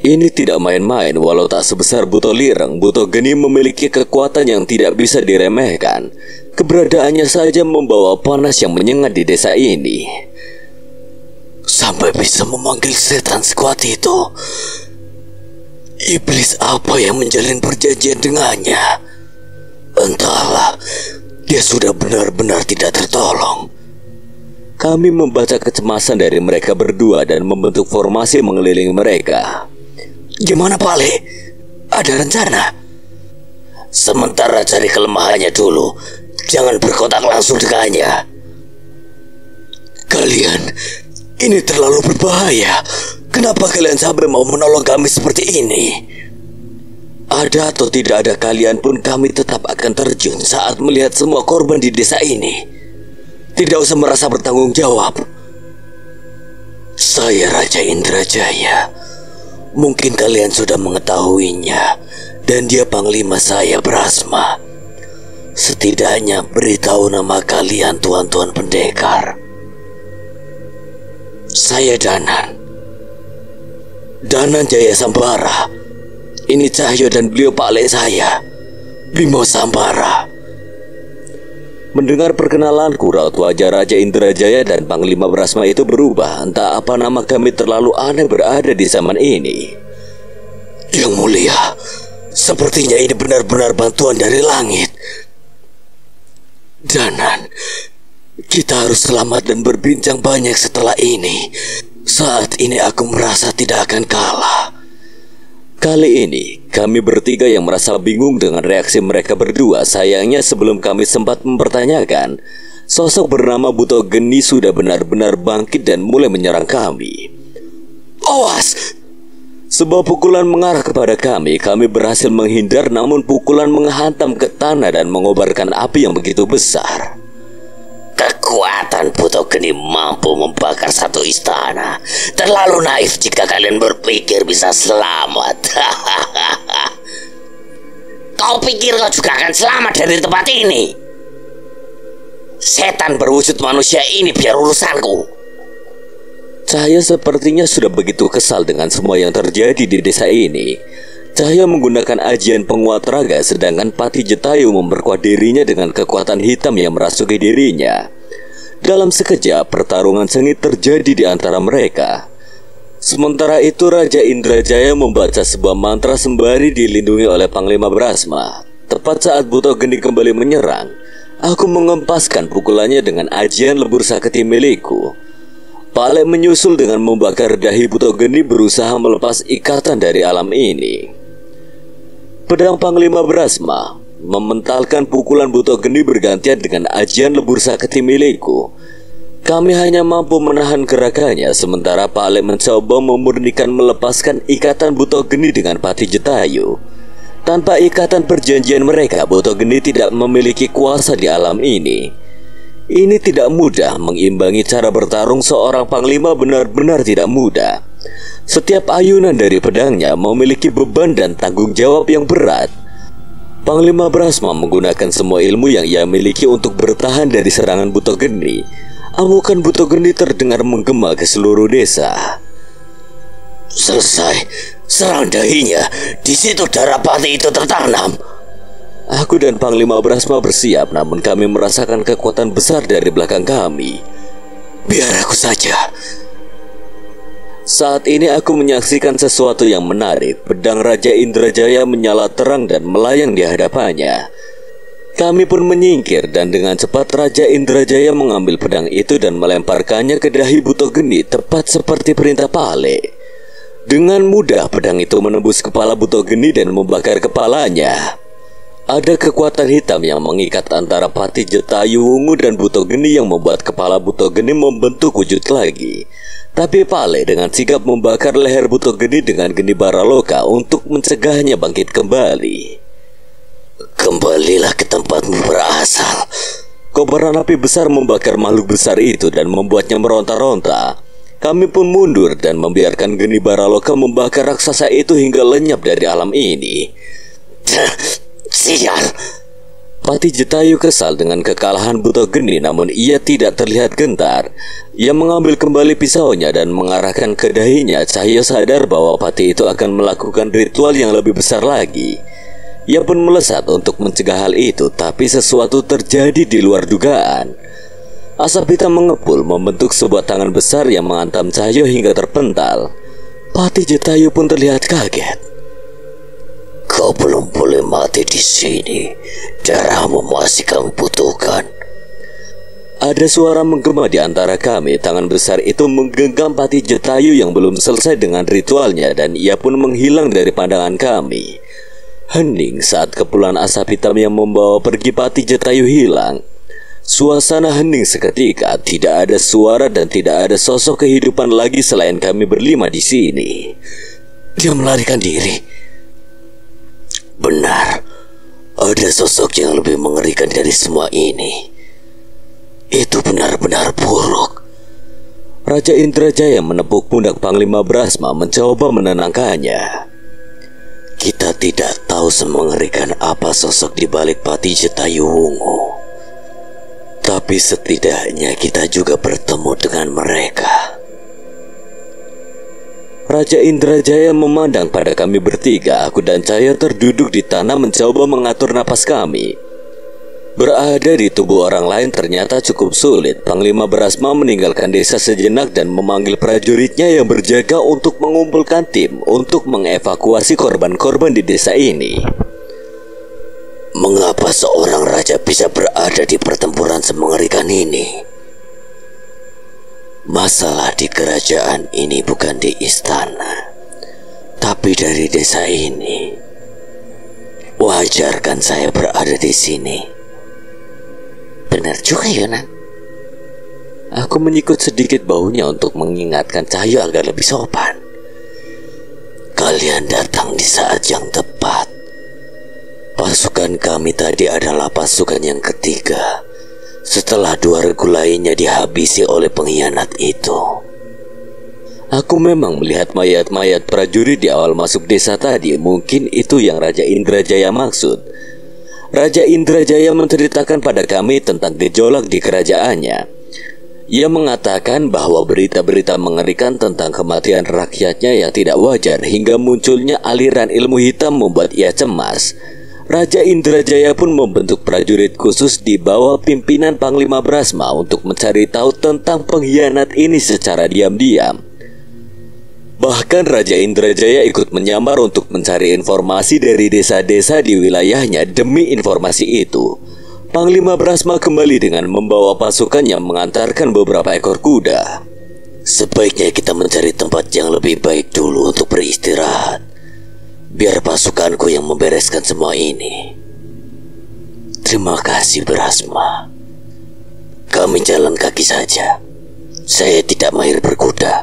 Ini tidak main-main. Walau tak sebesar Buto Lireng, Buto Geni memiliki kekuatan yang tidak bisa diremehkan. Keberadaannya saja membawa panas yang menyengat di desa ini. Sampai bisa memanggil setan sekuat itu. Iblis apa yang menjalin perjanjian dengannya? Entahlah, dia sudah benar-benar tidak tertolong. Kami membaca kecemasan dari mereka berdua dan membentuk formasi mengelilingi mereka. Gimana Pale? Ada rencana? Sementara cari kelemahannya dulu. Jangan berkontak langsung dengannya. Kalian, ini terlalu berbahaya. Kenapa kalian sampai mau menolong kami seperti ini? Ada atau tidak ada kalian pun kami tetap akan terjun saat melihat semua korban di desa ini. Tidak usah merasa bertanggung jawab. Saya Raja Indrajaya. Mungkin kalian sudah mengetahuinya, dan dia panglima saya Brahma. Setidaknya beritahu nama kalian tuan-tuan pendekar. Saya Danan Jaya Sambara. Ini Cahyo dan beliau Pak Le saya, Bimo Sambara. Mendengar perkenalanku, raut wajah Raja Indrajaya dan Panglima Brahma itu berubah. Entah apa nama kami terlalu aneh berada di zaman ini. Yang mulia, sepertinya ini benar-benar bantuan dari langit. Danan, kita harus selamat dan berbincang banyak setelah ini. Saat ini aku merasa tidak akan kalah. Kali ini, kami bertiga yang merasa bingung dengan reaksi mereka berdua. Sayangnya sebelum kami sempat mempertanyakan, sosok bernama Buto Geni sudah benar-benar bangkit dan mulai menyerang kami. Awas! Sebuah pukulan mengarah kepada kami. Kami berhasil menghindar, namun pukulan menghantam ke tanah dan mengobarkan api yang begitu besar. Kekuatan Buto Geni mampu membakar satu istana. Terlalu naif jika kalian berpikir bisa selamat. Kau pikir kau juga akan selamat dari tempat ini? Setan berwujud manusia ini biar urusanku. Cahyo sepertinya sudah begitu kesal dengan semua yang terjadi di desa ini. Cahyo menggunakan ajian penguat raga, sedangkan Pati Jetayu memperkuat dirinya dengan kekuatan hitam yang merasuki dirinya. Dalam sekejap, pertarungan sengit terjadi di antara mereka. Sementara itu, Raja Indrajaya membaca sebuah mantra sembari dilindungi oleh Panglima Brahma. Tepat saat Buto Geni kembali menyerang, aku mengempaskan pukulannya dengan ajian lebur sakti milikku. Pale menyusul dengan membakar dahi Buto Geni, berusaha melepas ikatan dari alam ini. Pedang Panglima Brahma mementalkan pukulan Buto Geni bergantian dengan ajian lebur sakti milikku. Kami hanya mampu menahan gerakannya, sementara Pale mencoba memurnikan melepaskan ikatan Buto Geni dengan Pati Jetayu. Tanpa ikatan perjanjian mereka, Buto Geni tidak memiliki kuasa di alam ini. Ini tidak mudah. Mengimbangi cara bertarung seorang panglima benar-benar tidak mudah. Setiap ayunan dari pedangnya memiliki beban dan tanggung jawab yang berat. Panglima Brahma menggunakan semua ilmu yang ia miliki untuk bertahan dari serangan Buto Geni. Amukan Buto Geni terdengar menggema ke seluruh desa. Selesai, serang dahinya. Di situ darah Pati itu tertanam. Aku dan Panglima Brahma bersiap, namun kami merasakan kekuatan besar dari belakang kami. Biar aku saja. Saat ini aku menyaksikan sesuatu yang menarik. Pedang Raja Indrajaya menyala terang dan melayang di hadapannya. Kami pun menyingkir dan dengan cepat Raja Indrajaya mengambil pedang itu dan melemparkannya ke dahi Buto-Geni tepat seperti perintah Pale. Dengan mudah pedang itu menembus kepala Buto-Geni dan membakar kepalanya. Ada kekuatan hitam yang mengikat antara Pati Jetayu Wungu dan Buto-Geni yang membuat kepala Buto-Geni membentuk wujud lagi. Tapi Pale dengan sigap membakar leher Buto-Geni dengan geni Baraloka untuk mencegahnya bangkit kembali. Kembalilah ke tempatmu berasal. Kobaran api besar membakar makhluk besar itu dan membuatnya meronta-ronta. Kami pun mundur dan membiarkan geni Baraloka membakar raksasa itu hingga lenyap dari alam ini. Sial. Pati Jetayu kesal dengan kekalahan Buto-Geni, namun ia tidak terlihat gentar. Ia mengambil kembali pisaunya dan mengarahkan ke dahinya. Cahyo sadar bahwa Pati itu akan melakukan ritual yang lebih besar lagi. Ia pun melesat untuk mencegah hal itu, tapi sesuatu terjadi di luar dugaan. Asap hitam mengepul membentuk sebuah tangan besar yang menghantam Cahyo hingga terpental. Pati Jetayu pun terlihat kaget. Kau belum boleh mati di sini. Darahmu masih kami butuhkan. Ada suara menggema di antara kami. Tangan besar itu menggenggam Pati Jetayu yang belum selesai dengan ritualnya dan ia pun menghilang dari pandangan kami. Hening saat kepulan asap hitam yang membawa pergi Pati Jetayu hilang. Suasana hening seketika, tidak ada suara dan tidak ada sosok kehidupan lagi selain kami berlima di sini. Dia melarikan diri. Benar, ada sosok yang lebih mengerikan dari semua ini. Itu benar-benar buruk. Raja Indrajaya menepuk pundak Panglima Brasma mencoba menenangkannya. Kita tidak tahu semengerikan apa sosok di balik Pati Jetayu Wungu. Tapi setidaknya kita juga bertemu dengan mereka. Raja Indrajaya memandang pada kami bertiga. Aku dan Cahyo terduduk di tanah mencoba mengatur napas kami. Berada di tubuh orang lain ternyata cukup sulit. Panglima Brasma meninggalkan desa sejenak dan memanggil prajuritnya yang berjaga untuk mengumpulkan tim untuk mengevakuasi korban-korban di desa ini. Mengapa seorang raja bisa berada di pertempuran semengerikan ini? Masalah di kerajaan ini bukan di istana, tapi dari desa ini. Wajar kan saya berada di sini? Benar juga, Yonan. Aku menyikut sedikit baunya untuk mengingatkan Cahyo agar lebih sopan. Kalian datang di saat yang tepat. Pasukan kami tadi adalah pasukan yang ketiga setelah 2 regu lainnya dihabisi oleh pengkhianat itu. Aku memang melihat mayat-mayat prajurit di awal masuk desa tadi. Mungkin itu yang Raja Indrajaya maksud. Raja Indrajaya menceritakan pada kami tentang gejolak di kerajaannya. Ia mengatakan bahwa berita-berita mengerikan tentang kematian rakyatnya yang tidak wajar hingga munculnya aliran ilmu hitam membuat ia cemas. Raja Indrajaya pun membentuk prajurit khusus di bawah pimpinan Panglima Brasma untuk mencari tahu tentang pengkhianat ini secara diam-diam. Bahkan Raja Indrajaya ikut menyamar untuk mencari informasi dari desa-desa di wilayahnya. Demi informasi itu, Panglima Brasma kembali dengan membawa pasukan yang mengantarkan beberapa ekor kuda. Sebaiknya kita mencari tempat yang lebih baik dulu untuk beristirahat. Biar pasukanku yang membereskan semua ini. Terima kasih Brasma. Kami jalan kaki saja. Saya tidak mahir berkuda.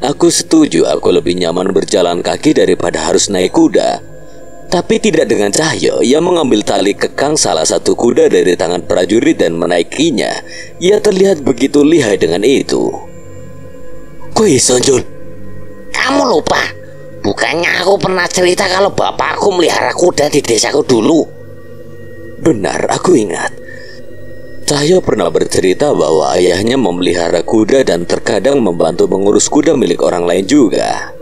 Aku setuju, aku lebih nyaman berjalan kaki daripada harus naik kuda. Tapi tidak dengan Cahyo. Ia mengambil tali kekang salah satu kuda dari tangan prajurit dan menaikinya. Ia terlihat begitu lihai dengan itu. Kui Sonjul, kamu lupa? Bukannya aku pernah cerita kalau bapakku melihara kuda di desaku dulu? Benar, aku ingat. Cahyo pernah bercerita bahwa ayahnya memelihara kuda dan terkadang membantu mengurus kuda milik orang lain juga.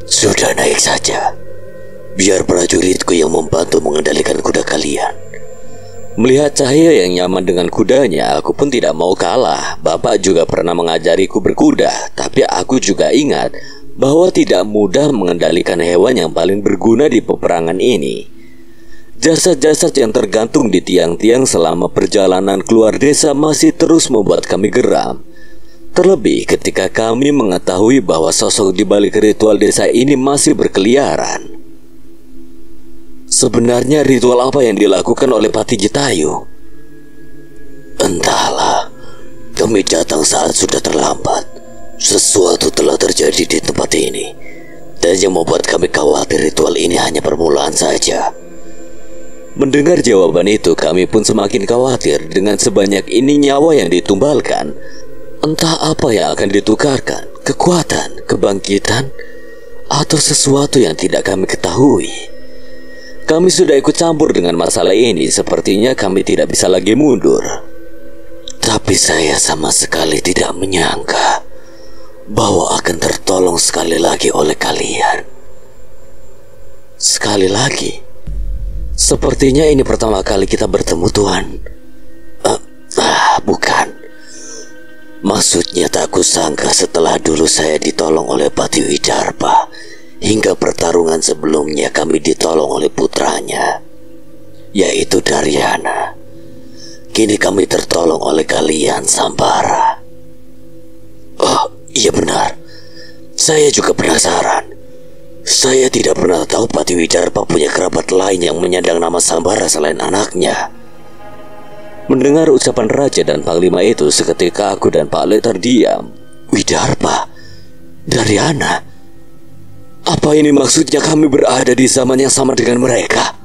Sudah naik saja. Biar prajuritku yang membantu mengendalikan kuda kalian. Melihat Cahaya yang nyaman dengan kudanya, aku pun tidak mau kalah. Bapak juga pernah mengajariku berkuda, tapi aku juga ingat bahwa tidak mudah mengendalikan hewan yang paling berguna di peperangan ini. Jasad-jasad yang tergantung di tiang-tiang selama perjalanan keluar desa masih terus membuat kami geram. Terlebih ketika kami mengetahui bahwa sosok di balik ritual desa ini masih berkeliaran. Sebenarnya ritual apa yang dilakukan oleh Pati Jitayu? Entahlah, kami datang saat sudah terlambat. Sesuatu telah terjadi di tempat ini, dan yang membuat kami khawatir ritual ini hanya permulaan saja. Mendengar jawaban itu, kami pun semakin khawatir. Dengan sebanyak ini nyawa yang ditumbalkan, entah apa yang akan ditukarkan, kekuatan, kebangkitan, atau sesuatu yang tidak kami ketahui. Kami sudah ikut campur dengan masalah ini, sepertinya kami tidak bisa lagi mundur. Tapi saya sama sekali tidak menyangka bahwa akan tertolong sekali lagi oleh kalian. Sekali lagi? Sepertinya ini pertama kali kita bertemu, Tuan. Bukan. Maksudnya tak kusangka setelah dulu saya ditolong oleh Pati Widarpa, hingga pertarungan sebelumnya kami ditolong oleh putranya, yaitu Daryana. Kini kami tertolong oleh kalian, Sambara. Oh, iya benar. Saya juga penasaran. Saya tidak pernah tahu Pati Widarpa punya kerabat lain yang menyandang nama Sambara selain anaknya. Mendengar ucapan Raja dan Panglima itu, seketika aku dan Pak Le terdiam. Widarpa? Daryana? Apa ini maksudnya kami berada di zaman yang sama dengan mereka?